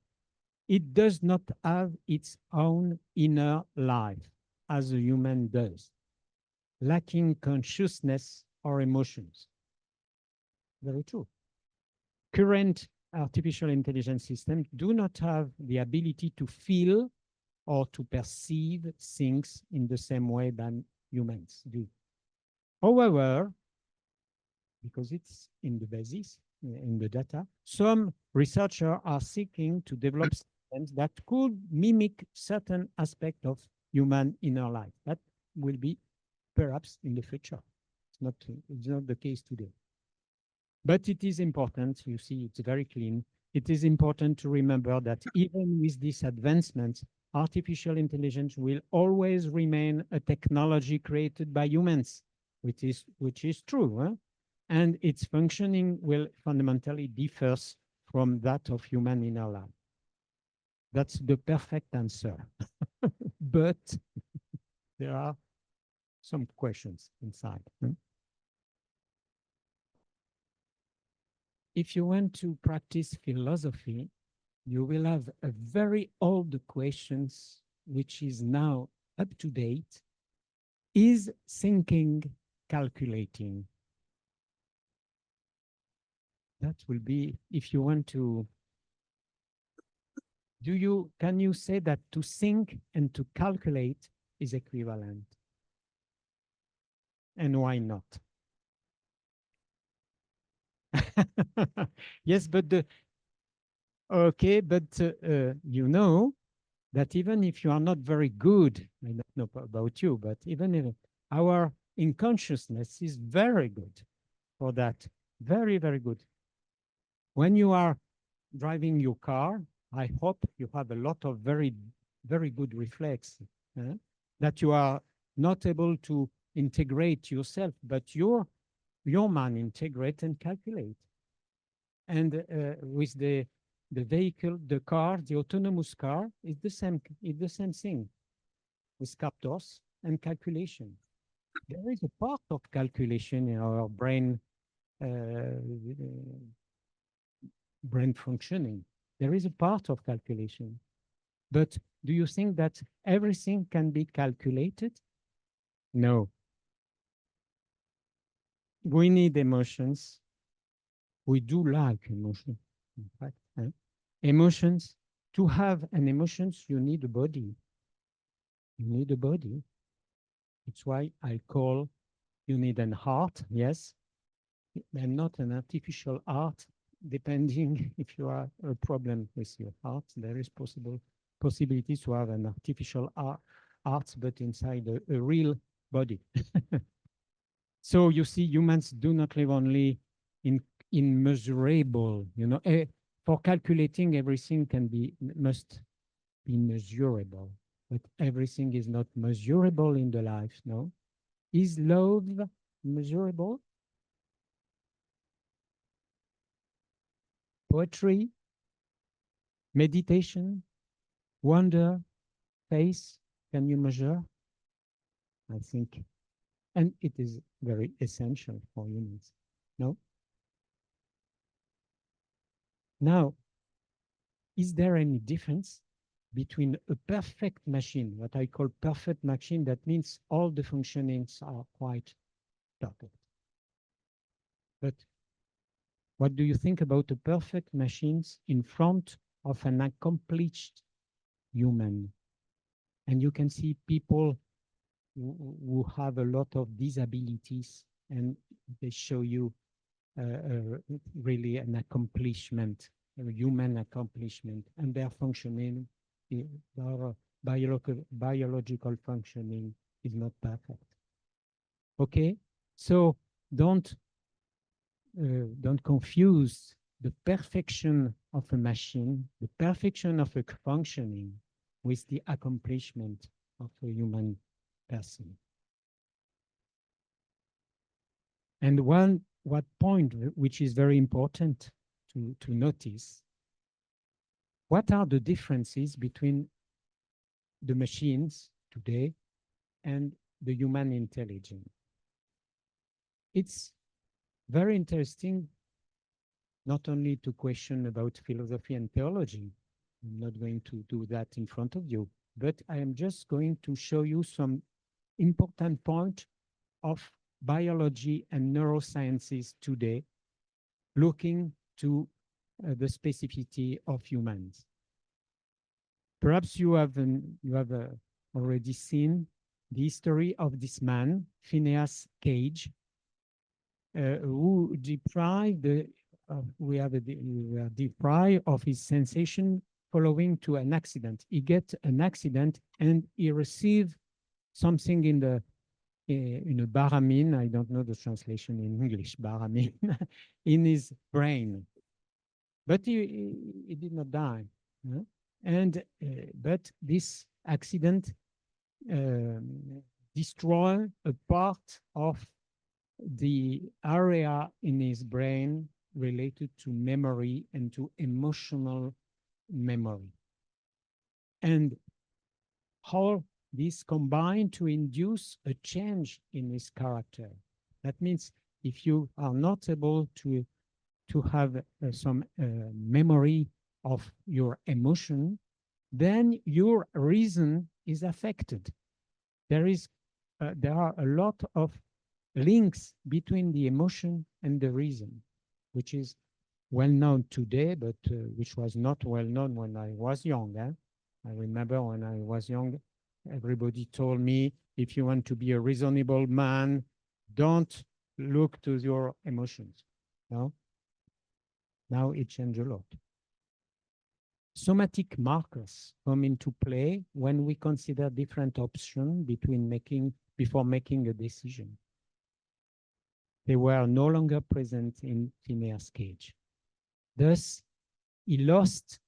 It does not have its own inner life as a human does, lacking consciousness or emotions. Very true. Current artificial intelligence systems do not have the ability to feel or to perceive things in the same way than humans do. However, because it's in the basis, in the data, some researchers are seeking to develop systems that could mimic certain aspects of human inner life. That will be perhaps in the future. It's not the case today. But it is important, you see, it's very clean. It is important to remember that even with these advancements, artificial intelligence will always remain a technology created by humans, which is true. Huh? And its functioning will fundamentally differ from that of human inner life. That's the perfect answer. But there are some questions inside. If you want to practice philosophy, you will have a very old questions, which is now up to date. Is thinking calculating? That will be, if you want to, can you say that to think and to calculate is equivalent? And why not? Yes, but okay, but you know that even if you are not very good, I don't know about you, but even if our unconsciousness is very good for that, very, very good. When you are driving your car, I hope you have a lot of very, very good reflex that you are not able to integrate yourself, but your mind integrate and calculate. And with the vehicle, the car, the autonomous car is the same thing with captors and calculation. There is a part of calculation in our brain functioning. There is a part of calculation. But do you think that everything can be calculated? No. We need emotions. We do like emotion, in fact. Emotions, to have an emotions, you need a body. You need a body. It's why I call you need an heart, yes, and not an artificial heart, depending if you have a problem with your heart. There is possibilities to have an artificial heart, but inside a real body. So you see, humans do not live only in measurable, for calculating everything must be measurable, but everything is not measurable in the life, no? Is love measurable? Poetry? Meditation? wonder, face, can you measure? I think, and it is very essential for humans. No? Now, is there any difference between a perfect machine, what I call perfect machine, that means all the functionings are quite perfect. But what do you think about the perfect machines in front of an accomplished human? And you can see people who have a lot of disabilities, and they show you really an accomplishment, a human accomplishment, and their functioning, their biological functioning is not perfect. Okay, so don't confuse the perfection of a machine, the perfection of a functioning, with the accomplishment of a human person. And what point which is very important to notice, what are the differences between the machines today and the human intelligence? It's very interesting not only to question about philosophy and theology. I'm not going to do that in front of you, but I am just going to show you some important point of biology and neurosciences today, looking to the specificity of humans. Perhaps you have already seen the history of this man, Phineas Cage, who deprived we are deprived of his sensation following to an accident. He gets an accident and he receives something in a baramine, I don't know the translation in English, baramine, in his brain. But he did not die. Huh? And but this accident destroyed a part of the area in his brain related to memory and to emotional memory. And how this combined to induce a change in his character. That means if you are not able to have some memory of your emotion, then your reason is affected. There are a lot of links between the emotion and the reason, which is well known today, but which was not well known when I was young. I remember when I was young, everybody told me, if you want to be a reasonable man, don't look to your emotions. No? Now it changed a lot. Somatic markers come into play when we consider different options before making a decision. They were no longer present in Phineas Cage. Thus, he lost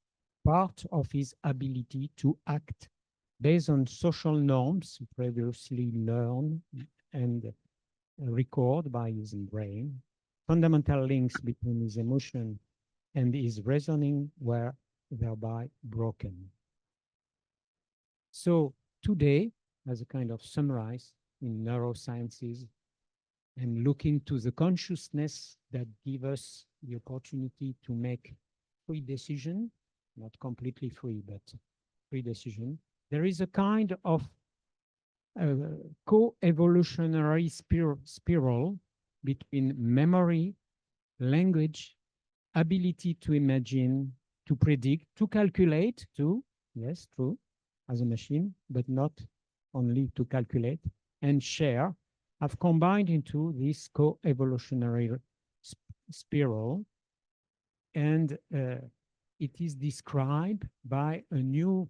part of his ability to act based on social norms previously learned and recorded by his brain. Fundamental links between his emotion and his reasoning were thereby broken. So today, as a kind of summarize in neurosciences, and looking to the consciousness that give us the opportunity to make free decision, not completely free, but free decision, there is a kind of co-evolutionary spiral between memory, language, ability to imagine, to predict, to calculate, too, yes, true, as a machine, but not only to calculate, and share, have combined into this co-evolutionary spiral. And it is described by a new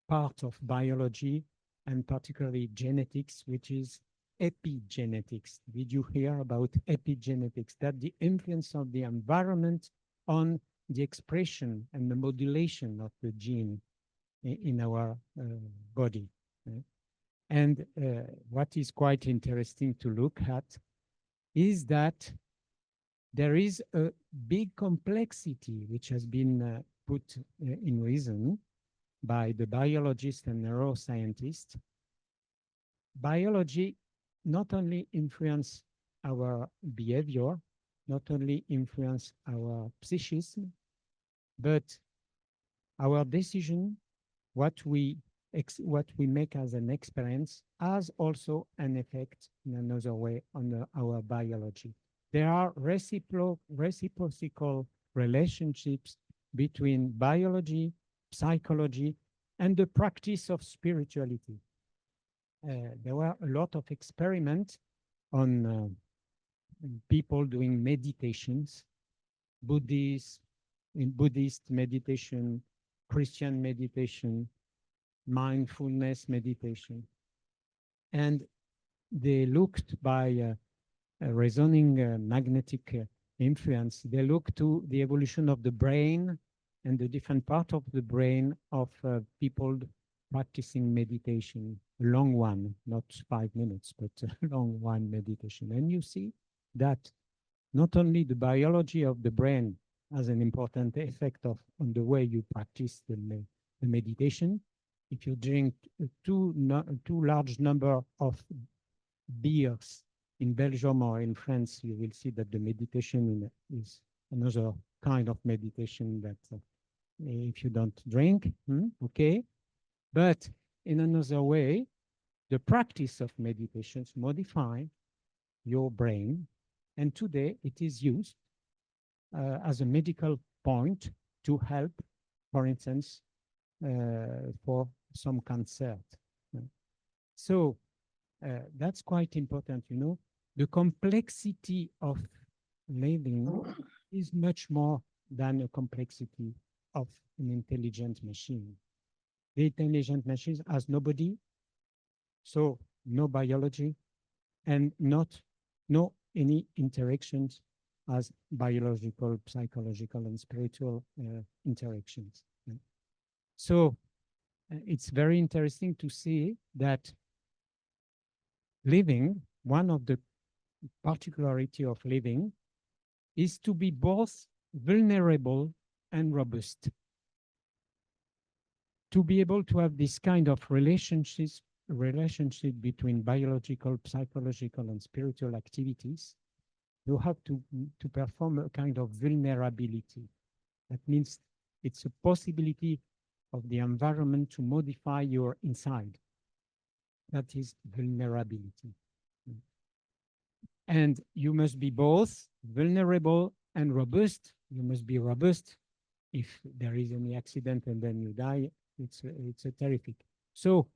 part of biology and particularly genetics, which is epigenetics. Did you hear about epigenetics? That the influence of the environment on the expression and the modulation of the gene in our body. Right? And what is quite interesting to look at is that there is a big complexity which has been put in reason by the biologists and neuroscientists, biology not only influence our behavior, not only influence our psychism, but our decision, what we make as an experience, has also an effect in another way on our biology. There are reciprocal relationships between biology, psychology, and the practice of spirituality. There were a lot of experiments on people doing meditations, Buddhist meditation, Christian meditation, mindfulness meditation. And they looked by resonating magnetic influence, they looked to the evolution of the brain and the different part of the brain of people practicing meditation, a long one, not 5 minutes, but a long one meditation. And you see that not only the biology of the brain has an important effect on the way you practice the meditation. If you drink too large number of beers in Belgium or in France, you will see that the meditation is another kind of meditation that if you don't drink, okay. But in another way, the practice of meditations modify your brain. And today it is used as a medical point to help, for instance, for some cancer. So that's quite important, you know. The complexity of living is much more than a complexity of an intelligent machine. The intelligent machine has no body, so no biology, and no any interactions as biological, psychological, and spiritual interactions. So it's very interesting to see that living, one of the particularity of living is to be both vulnerable and robust. To be able to have this kind of relationship between biological, psychological, and spiritual activities, you have to perform a kind of vulnerability. That means it's a possibility of the environment to modify your inside. That is vulnerability. And you must be both vulnerable and robust. You must be robust. If there is any accident and then you die, it's a terrific. So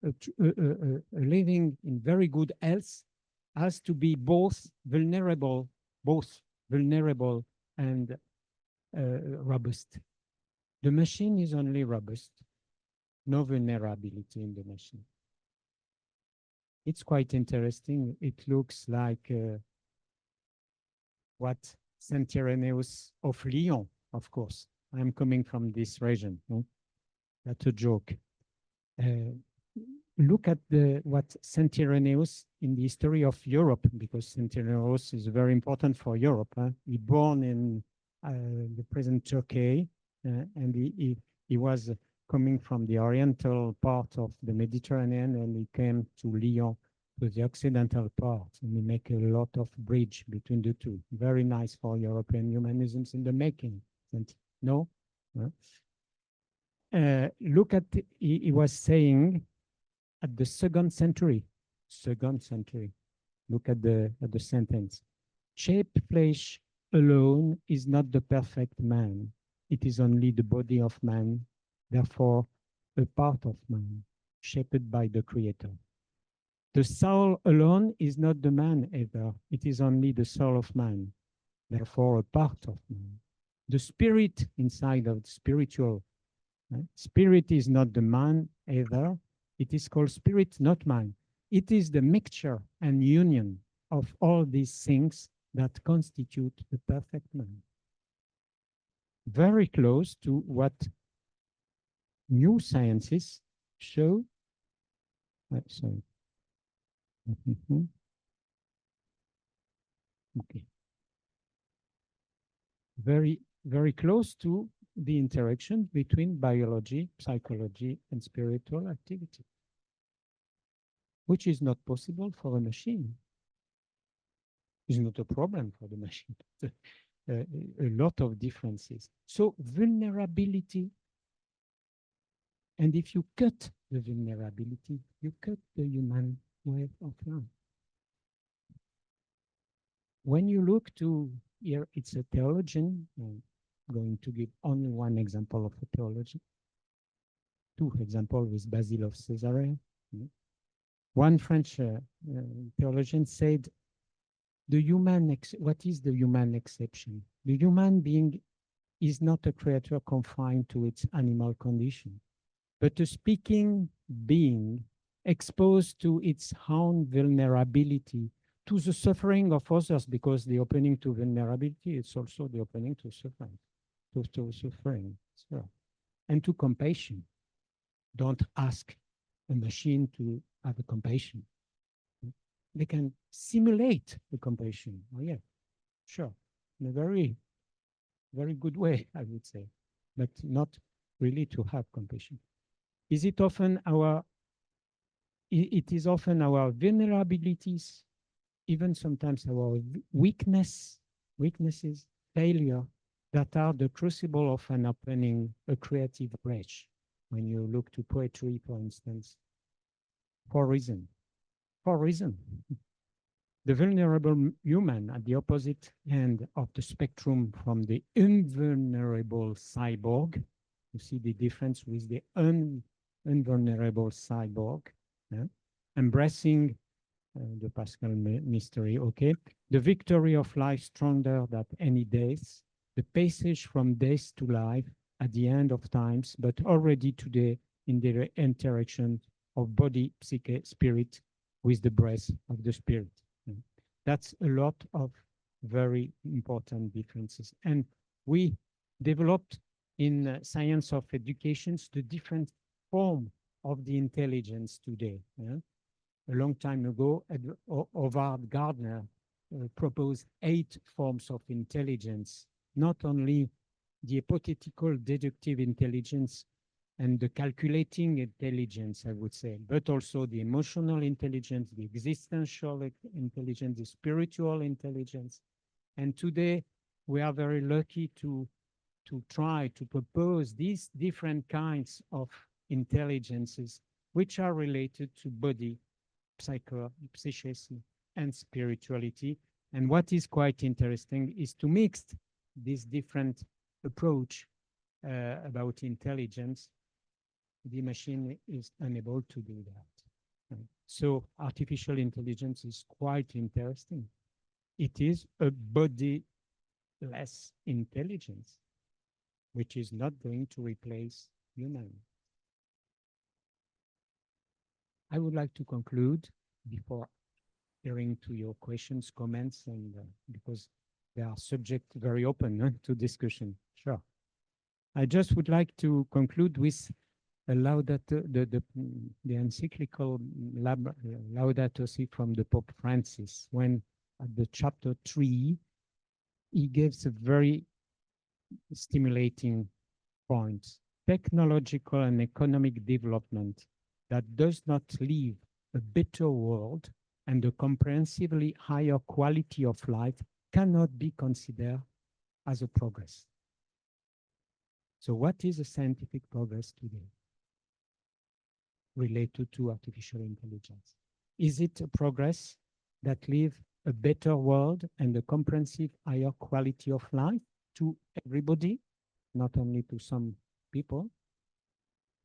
living in very good health has to be both vulnerable and robust. The machine is only robust, no vulnerability in the machine. It's quite interesting. It looks like what Saint Irenaeus of Lyon, of course. I'm coming from this region. No? That's a joke. Look at what Saint Irenaeus in the history of Europe, because Saint Irenaeus is very important for Europe. He born in the present Turkey, and he was coming from the oriental part of the Mediterranean, and he came to Lyon, to the occidental part, and he make a lot of bridge between the two. Very nice for European humanisms in the making. No? Look at, he was saying at the second century, look at the sentence. Shaped flesh alone is not the perfect man. It is only the body of man, therefore a part of man, shaped by the Creator. The soul alone is not the man either. It is only the soul of man, therefore a part of man. The spirit inside of the spiritual, spirit is not the man either. It is called spirit, not mind. It is the mixture and union of all these things that constitute the perfect man. Very close to what new sciences show. Sorry. Okay. Very, very close to the interaction between biology, psychology, and spiritual activity, which is not possible for a machine. It's not a problem for the machine. A lot of differences. So vulnerability, and if you cut the vulnerability, you cut the human way of life. When you look to here, it's a theologian. I'm going to give only one example of a theologian. Two examples with Basil of Caesarea. One French theologian said, what is the human exception? The human being is not a creature confined to its animal condition, but a speaking being exposed to its own vulnerability, to the suffering of others, because the opening to vulnerability is also the opening to suffering, to suffering, and to compassion. Don't ask a machine to have a compassion. They can simulate the compassion. Oh yeah, sure, in a very, very good way, I would say, but not really to have compassion. It is often our vulnerabilities, even sometimes our weaknesses, failure, that are the crucible of an opening a creative breach. When you look to poetry, for instance, for reason. The vulnerable human at the opposite end of the spectrum from the invulnerable cyborg. You see the difference with the invulnerable cyborg, embracing the Pascal mystery, okay? The victory of life stronger than any death, the passage from death to life at the end of times, but already today in the interaction of body, psyche, spirit with the breath of the spirit. That's a lot of very important differences. And we developed in science of education the different form of the intelligence today. A long time ago, Howard Gardner proposed 8 forms of intelligence, not only the hypothetical deductive intelligence and the calculating intelligence, I would say, but also the emotional intelligence, the existential intelligence, the spiritual intelligence. And today, we are very lucky to try to propose these different kinds of intelligences, which are related to body, psychism, and spirituality. And what is quite interesting is to mix this different approach about intelligence. The machine is unable to do that. So artificial intelligence is quite interesting. It is a bodiless intelligence, which is not going to replace human. I would like to conclude before hearing to your questions, comments, and because they are subject very open to discussion. Sure. I just would like to conclude with the encyclical Laudato Si from the Pope Francis, when at the chapter 3, he gives a very stimulating point. Technological and economic development that does not leave a better world and a comprehensively higher quality of life cannot be considered as a progress. So what is a scientific progress today related to artificial intelligence? Is it a progress that leaves a better world and a comprehensive higher quality of life to everybody, not only to some people?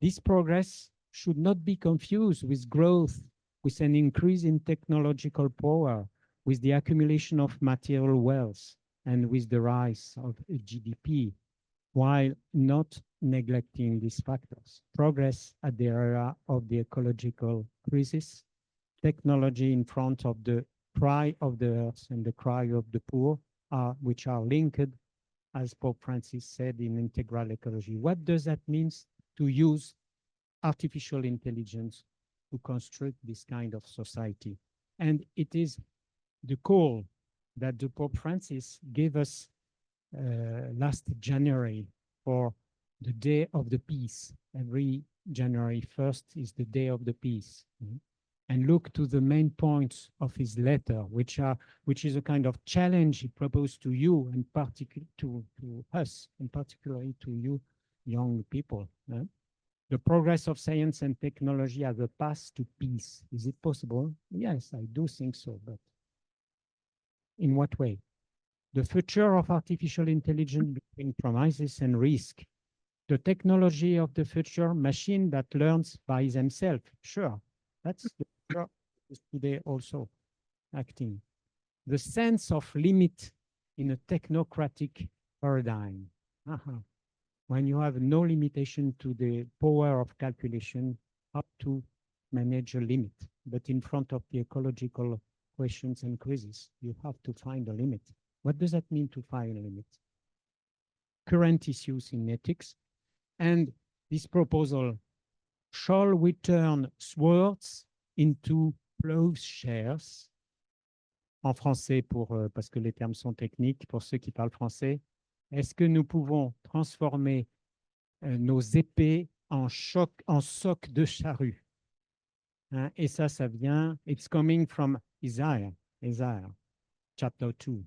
This progress should not be confused with growth, with an increase in technological power, with the accumulation of material wealth, and with the rise of GDP, while not neglecting these factors. Progress at the era of the ecological crisis, technology in front of the cry of the earth and the cry of the poor, which are linked, as Pope Francis said, in integral ecology. What does that mean to use artificial intelligence to construct this kind of society? And it is the call that the Pope Francis gave us last January for the day of the peace. Every January 1st is the day of the peace. And look to the main points of his letter, which is a kind of challenge he proposed to you and particularly to us, and particularly to you young people. The progress of science and technology as a path to peace. Is it possible? Yes, I do think so, but in what way? The future of artificial intelligence between promises and risk. The technology of the future, machine that learns by themselves. Sure, that's the future is today also acting. The sense of limit in a technocratic paradigm. When you have no limitation to the power of calculation, how to manage a limit. But in front of the ecological questions and crises, you have to find a limit. What does that mean to find a limit? Current issues in ethics. And this proposal, shall we turn swords into plowshares? En français, parce que les termes sont techniques, pour ceux qui parlent français. Est-ce que nous pouvons transformer nos épées en socs de charrue? Hein? Et ça vient, it's coming from Isaiah chapter 2.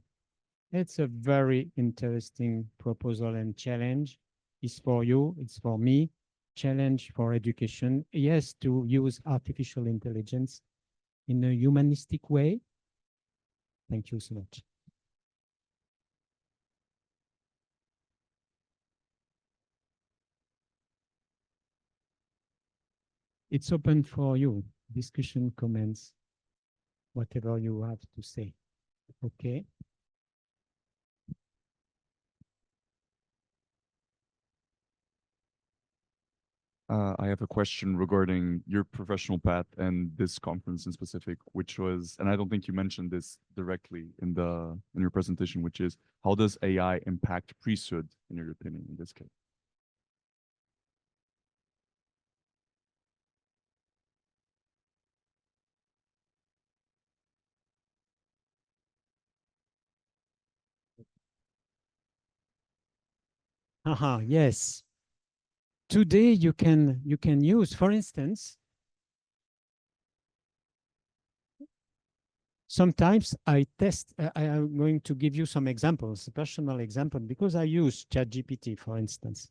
It's a very interesting proposal and challenge. It's for you, it's for me. Challenge for education. Yes, to use artificial intelligence in a humanistic way. Thank you so much. It's open for you. Discussion, comments, whatever you have to say. Okay. I have a question regarding your professional path and this conference in specific, which was, and I don't think you mentioned this directly in your presentation, which is, how does AI impact priesthood, in your opinion, in this case? Yes. Today you can use, for instance, sometimes I test, I am going to give you some examples, personal example, because I use ChatGPT, for instance.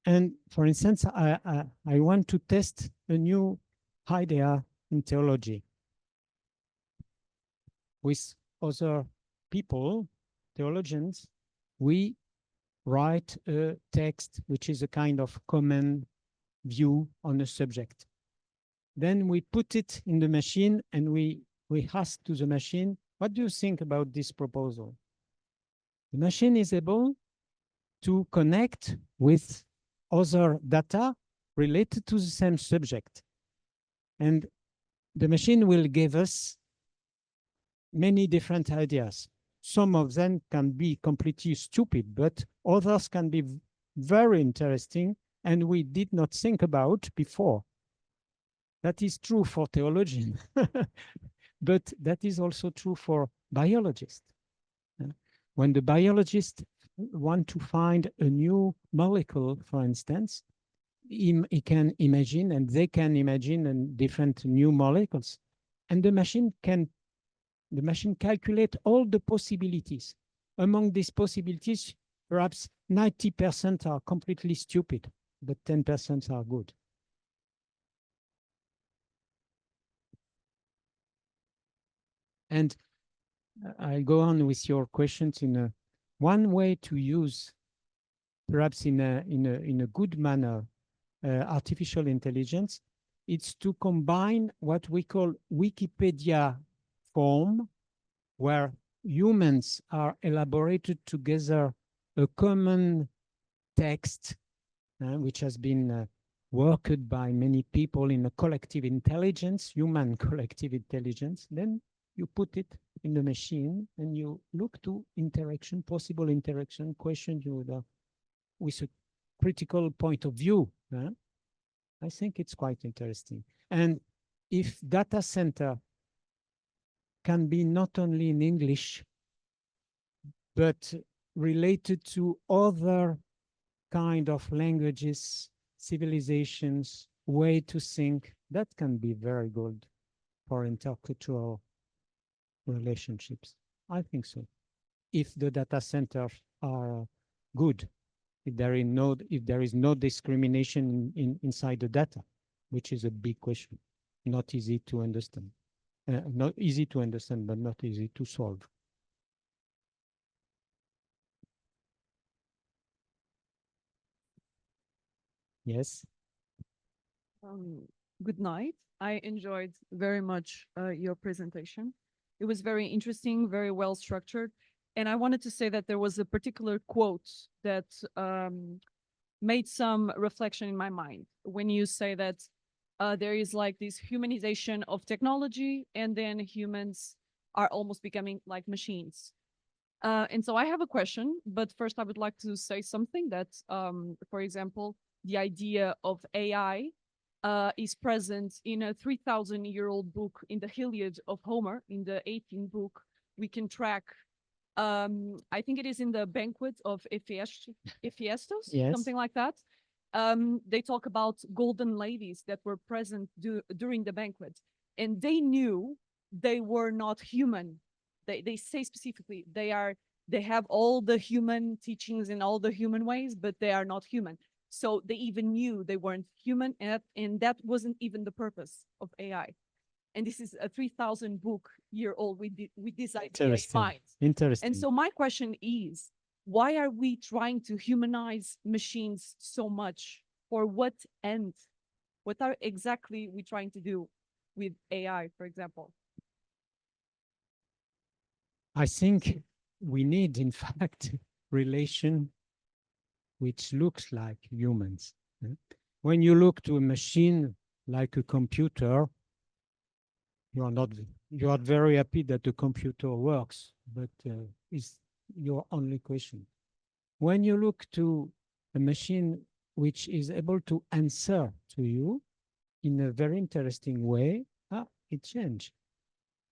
And for instance, I want to test a new idea in theology with other people, theologians. We write a text which is a kind of common view on a subject. Then we put it in the machine and we ask to the machine, what do you think about this proposal? The machine is able to connect with other data related to the same subject. And the machine will give us many different ideas. Some of them can be completely stupid, but others can be very interesting and we did not think about before. That is true for theologians, but that is also true for biologists. When the biologists want to find a new molecule, for instance, he can imagine and they can imagine different new molecules, and the machine calculate all the possibilities. Among these possibilities, perhaps 90% are completely stupid, but 10% are good. And I'll go on with your questions in one way to use, perhaps in a good manner, artificial intelligence. It's to combine what we call Wikipedia form, where humans are elaborated together a common text, which has been worked by many people in a collective intelligence, human collective intelligence. Then you put it in the machine and you look to interaction, possible interaction, question you with a critical point of view. I think it's quite interesting. And if data center can be not only in English, but related to other kind of languages, civilizations, way to think, that can be very good for intercultural relationships. I think so. If the data centers are good, if there is no discrimination inside the data, which is a big question, not easy to understand. Not easy to understand, but not easy to solve. Yes. Good night. I enjoyed very much your presentation. It was very interesting, very well structured. And I wanted to say that there was a particular quote that made some reflection in my mind when you say that there is like this humanization of technology, and then humans are almost becoming like machines. And so I have a question, but first I would like to say something that, for example, the idea of AI is present in a 3,000-year-old book in the Iliad of Homer. In the 18th book, we can track, I think it is in the banquet of Hephaestus, Yes. something like that. They talk about golden ladies that were present during the banquet, and they knew they were not human. They say specifically they have all the human teachings and all the human ways, but they are not human. So they even knew they weren't human, and that wasn't even the purpose of AI. And this is a 3,000-year-old with this idea in mind. Interesting. And so my question is, why are we trying to humanize machines so much? For what end? What are exactly we trying to do with AI, for example? I think we need, in fact, relation which looks like humans. When you look to a machine like a computer, you are very happy that the computer works, but it's your only question. When you look to a machine which is able to answer to you in a very interesting way, it changed.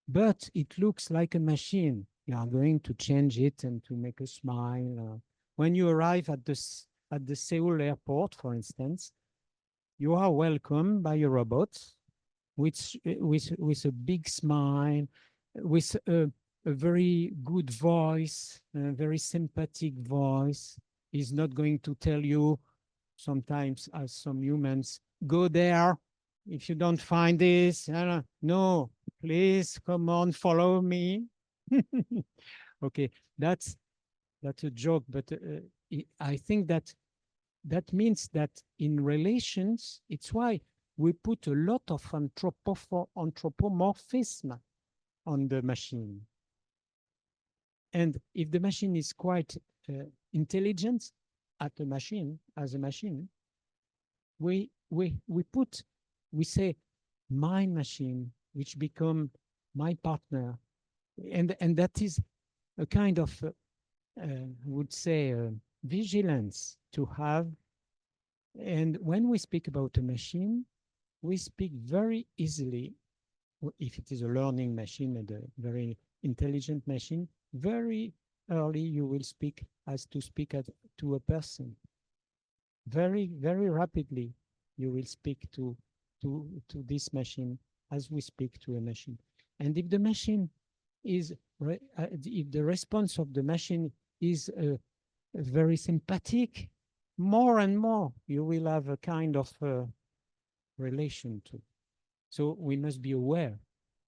But it looks like a machine. You are going to change it and to make a smile. When you arrive at the Seoul airport, for instance, you are welcomed by a robot with a big smile, with a very good voice, a very sympathetic voice. He's not going to tell you, sometimes as some humans, go there. If you don't find this, no, please come on, follow me. Okay, that's a joke, but I think that means that in relations, it's why we put a lot of anthropomorphism on the machine. And if the machine is quite intelligent as a machine, we say my machine, which become my partner, and that is a kind of would say vigilance to have. And when we speak about a machine, we speak very easily, if it is a learning machine and a very intelligent machine, very early you will speak as to speak to a person. Very, very rapidly you will speak to this machine as we speak to a machine. And if the machine is, if the response of the machine is very sympathetic, more and more you will have a kind of relation to. So we must be aware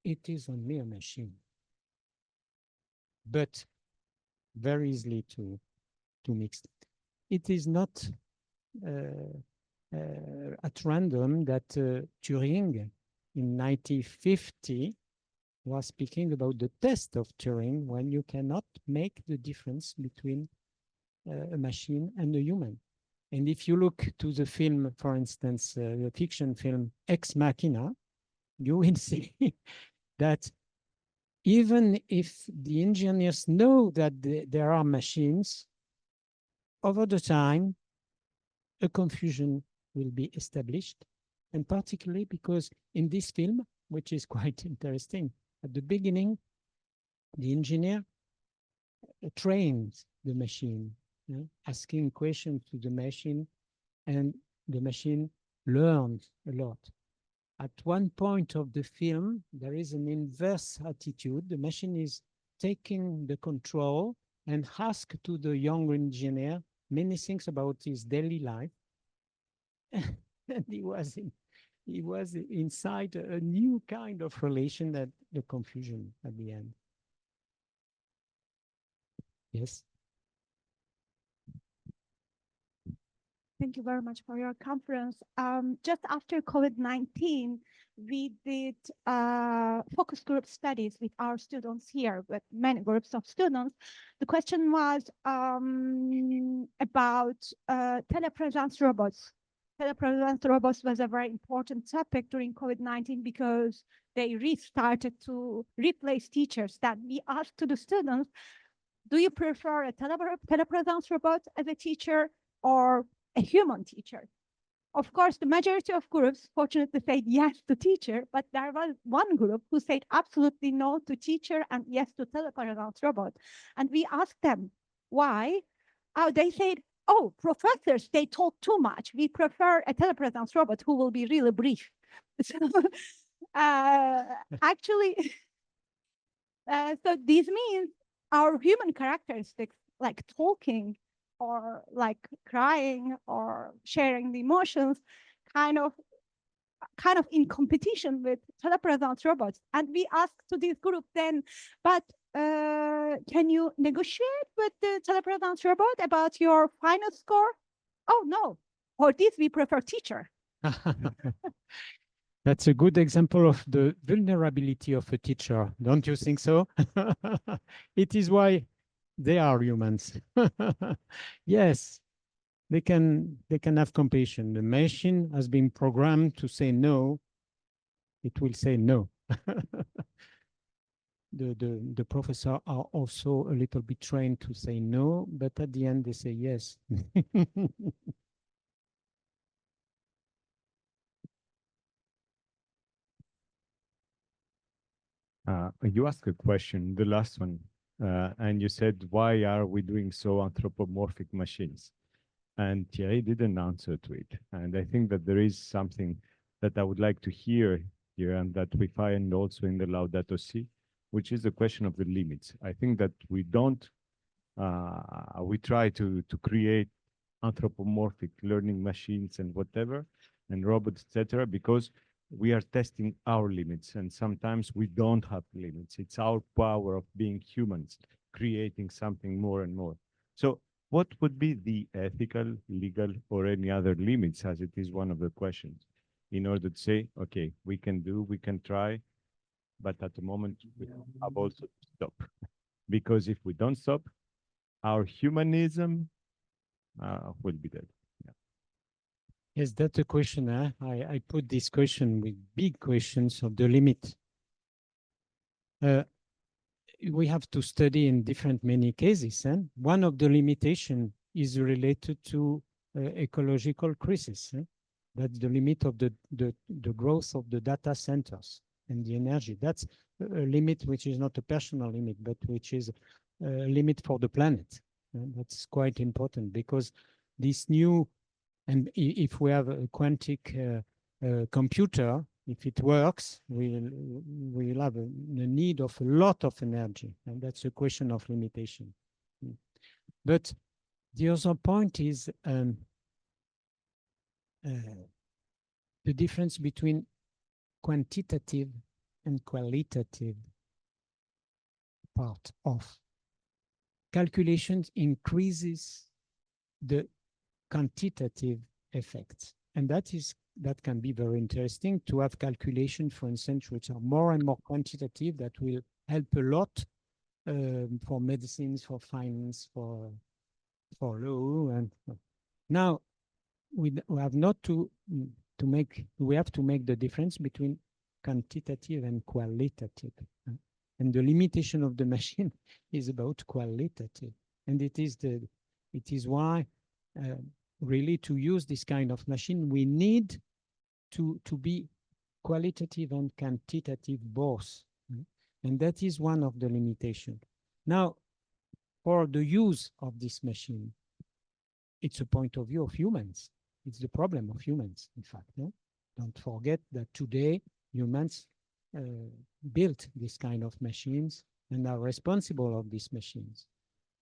it is only a machine, but very easily to mix it. It is not at random that Turing in 1950 was speaking about the test of Turing, when you cannot make the difference between a machine and a human. And if you look to the film, for instance, the fiction film Ex Machina, you will see that even if the engineers know that there are machines, over the time, a confusion will be established. And particularly because in this film, which is quite interesting, at the beginning, the engineer trains the machine. asking questions to the machine, and the machine learns a lot. At one point of the film, there is an inverse attitude. The machine is taking the control and asks to the young engineer many things about his daily life. And he was inside a new kind of relation, that the confusion at the end. Yes. Thank you very much for your conference. Just after COVID-19, we did focus group studies with our students here, with many groups of students. The question was about telepresence robots. Telepresence robots was a very important topic during COVID-19 because they restarted to replace teachers. That we asked to the students, do you prefer a telepresence robot as a teacher or a human teacher? Of course, the majority of groups fortunately said yes to teacher, but there was one group who said absolutely no to teacher and yes to telepresence robot. And we asked them why. They said, oh, professors, they talk too much. We prefer a telepresence robot who will be really brief. So actually, so this means our human characteristics, like talking or like crying or sharing the emotions, kind of in competition with telepresence robots. And we asked to this group then, but can you negotiate with the telepresence robot about your final score? Oh no, for this we prefer teacher. That's a good example of the vulnerability of a teacher, don't you think so? It is why they are humans. Yes, they can have compassion. The machine has been programmed to say no. It will say no. The professor are also a little bit trained to say no, but at the end they say yes. You asked a question, the last one, and you said, why are we doing so anthropomorphic machines? And Thierry didn't answer to it. And I think that there is something that I would like to hear here and that we find also in the Laudato Si, which is the question of the limits. I think that we don't, we try to create anthropomorphic learning machines and whatever, and robots, etc., because we are testing our limits, and sometimes we don't have limits. It's our power of being humans, creating something more and more. So what would be the ethical, legal, or any other limits, as it is one of the questions, in order to say, okay, we can try, but at the moment we have also to stop. Because if we don't stop, our humanism will be dead. Yes, that's a question. I put this question with big questions of the limit. We have to study in different many cases. One of the limitation is related to ecological crisis. That's the limit of the growth of the data centers and the energy. That's a limit which is not a personal limit, but which is a limit for the planet. That's quite important because this new, and if we have a quantic computer, if it works, we'll have a need of a lot of energy, and that's a question of limitation. But the other point is the difference between quantitative and qualitative part of calculations increases the quantitative effects. And that can be very interesting to have calculations, for instance, which are more and more quantitative, that will help a lot for medicines, for finance, for law. And now we have not to make, we have to make the difference between quantitative and qualitative. And the limitation of the machine is about qualitative. And it is why really to use this kind of machine, we need to be qualitative and quantitative both. And that is one of the limitations. Now, for the use of this machine, it's a point of view of humans. It's the problem of humans, in fact. No? Don't forget that today humans built this kind of machines and are responsible of these machines.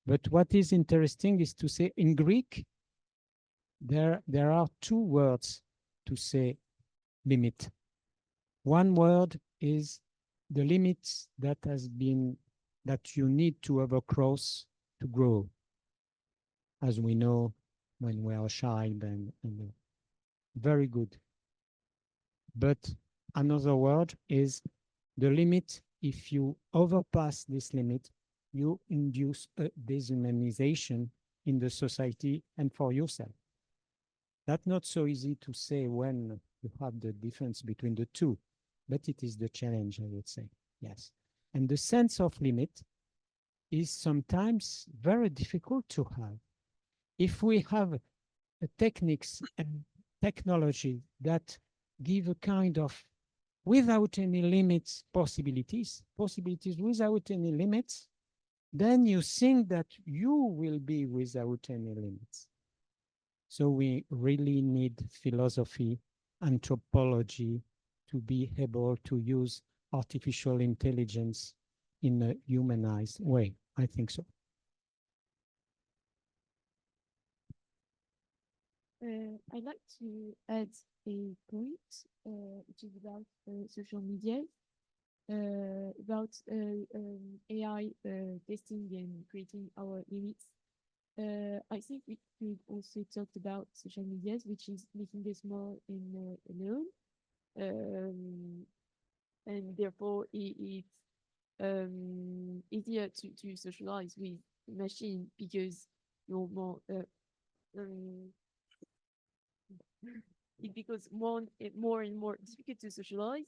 But what is interesting is to say in Greek, there are two words to say limit. One word is the limits that you need to overcross to grow, as we know when we are a child and very good. But another word is the limit. If you overpass this limit, you induce a dehumanization in the society and for yourself. That's not so easy to say when you have the difference between the two, but it is the challenge, I would say, yes. And the sense of limit is sometimes very difficult to have. If we have techniques and technology that give a kind of without any limits possibilities without any limits, then you think that you will be without any limits. So we really need philosophy, anthropology to be able to use artificial intelligence in a humanized way. I think so. I'd like to add a point, which is about social media, about AI testing and creating our limits. I think we could also talk about social media, which is making us more alone, and therefore it's easier to socialize with machine because you're more it becomes more and more difficult to socialize,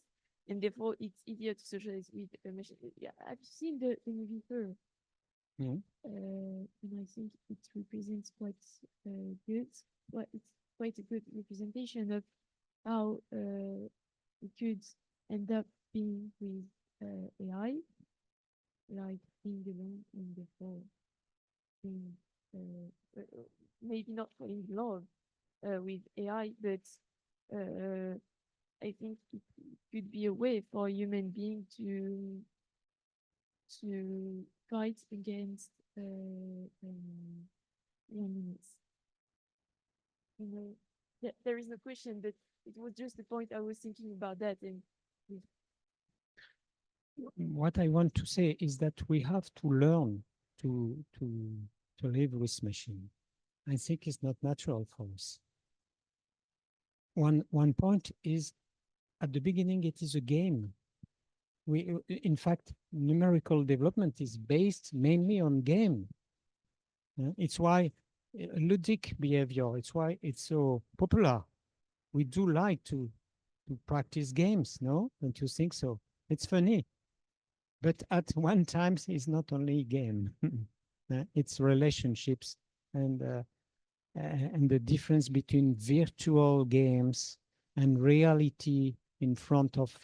and therefore it's easier to socialize with a machine. Yeah, I've seen the movie Her, and I think it represents quite good. Well, it's quite a good representation of how we could end up being with AI, like being alone and therefore being maybe not falling in love with AI, but I think it could be a way for a human being to fight against loneliness. You know, there is no question, but it was just the point I was thinking about that. And what I want to say is that we have to learn to live with machine. I think it's not natural for us. One point is at the beginning, it is a game. In fact, numerical development is based mainly on game. It's why ludic behavior, it's why it's so popular. We do like to practice games, no? Don't you think so? It's funny. But at one time, it's not only game. It's relationships and the difference between virtual games and reality in front of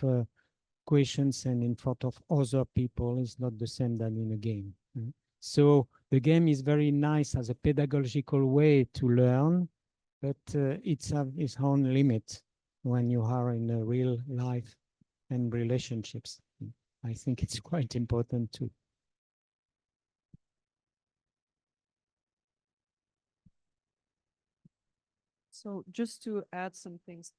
questions and in front of other people is not the same than in a game. So the game is very nice as a pedagogical way to learn, but it's its own limit when you are in a real life and relationships. I think it's quite important too. So just to add some things,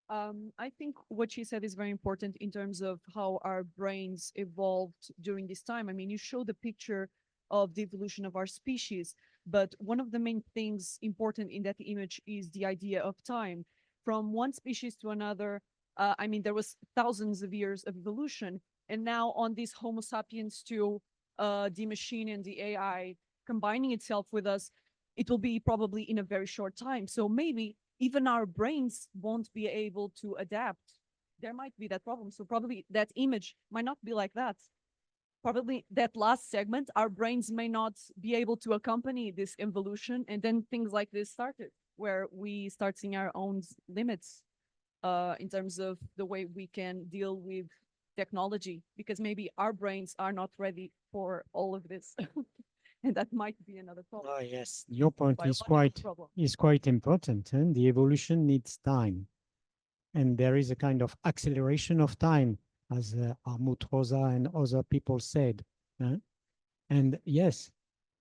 I think what she said is very important in terms of how our brains evolved during this time. I mean, you show the picture of the evolution of our species, but one of the main things important in that image is the idea of time. From one species to another, I mean, there was thousands of years of evolution, and now on this Homo sapiens to the machine and the AI combining itself with us, it will be probably in a very short time. So maybe even our brains won't be able to adapt. There might be that problem. So probably that image might not be like that. Probably that last segment, our brains may not be able to accompany this evolution. And then things like this started, where we start seeing our own limits in terms of the way we can deal with technology, because maybe our brains are not ready for all of this. And that might be another problem. Oh, yes, your point is Biological problem. quite important. And the evolution needs time. And there is a kind of acceleration of time, as Armut Rosa and other people said. And yes,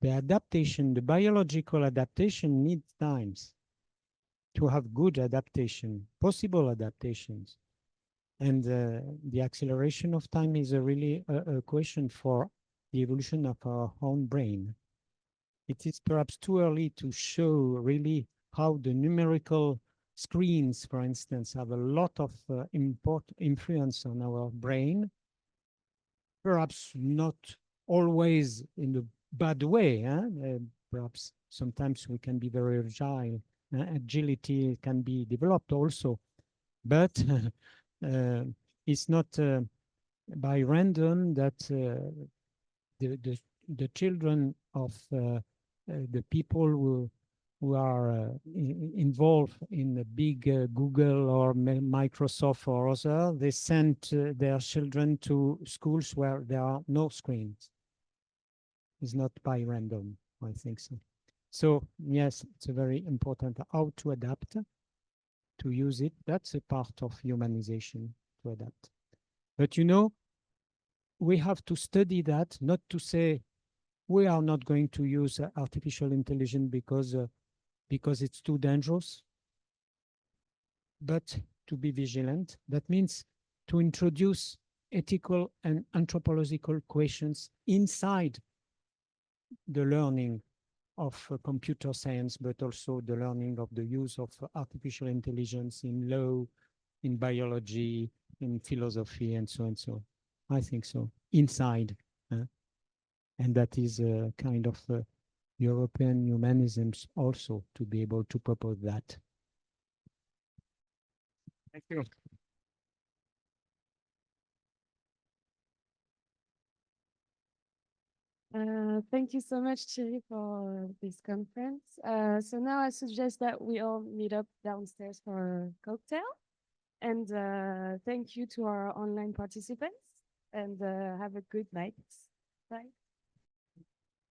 the adaptation, the biological adaptation needs times to have good adaptation, possible adaptations. And the acceleration of time is really a question for the evolution of our own brain. It is perhaps too early to show really how the numerical screens, for instance, have a lot of influence on our brain. Perhaps not always in a bad way. Perhaps sometimes we can be very agile. Agility can be developed also, but it's not by random that the children of the people who are involved in the big Google or Microsoft or other, they send their children to schools where there are no screens. It's not by random, I think so. So yes, it's a very important how to adapt, to use it. That's a part of humanization, to adapt. But you know, we have to study that, not to say we are not going to use artificial intelligence because it's too dangerous, but to be vigilant. That means to introduce ethical and anthropological questions inside the learning of computer science, but also the learning of the use of artificial intelligence in law, in biology, in philosophy, and so on. So I think so, inside. And that is a kind of European humanism also to be able to propose that. Thank you. Thank you so much, Thierry, for this conference. So now I suggest that we all meet up downstairs for a cocktail. And thank you to our online participants, and have a good night. Bye.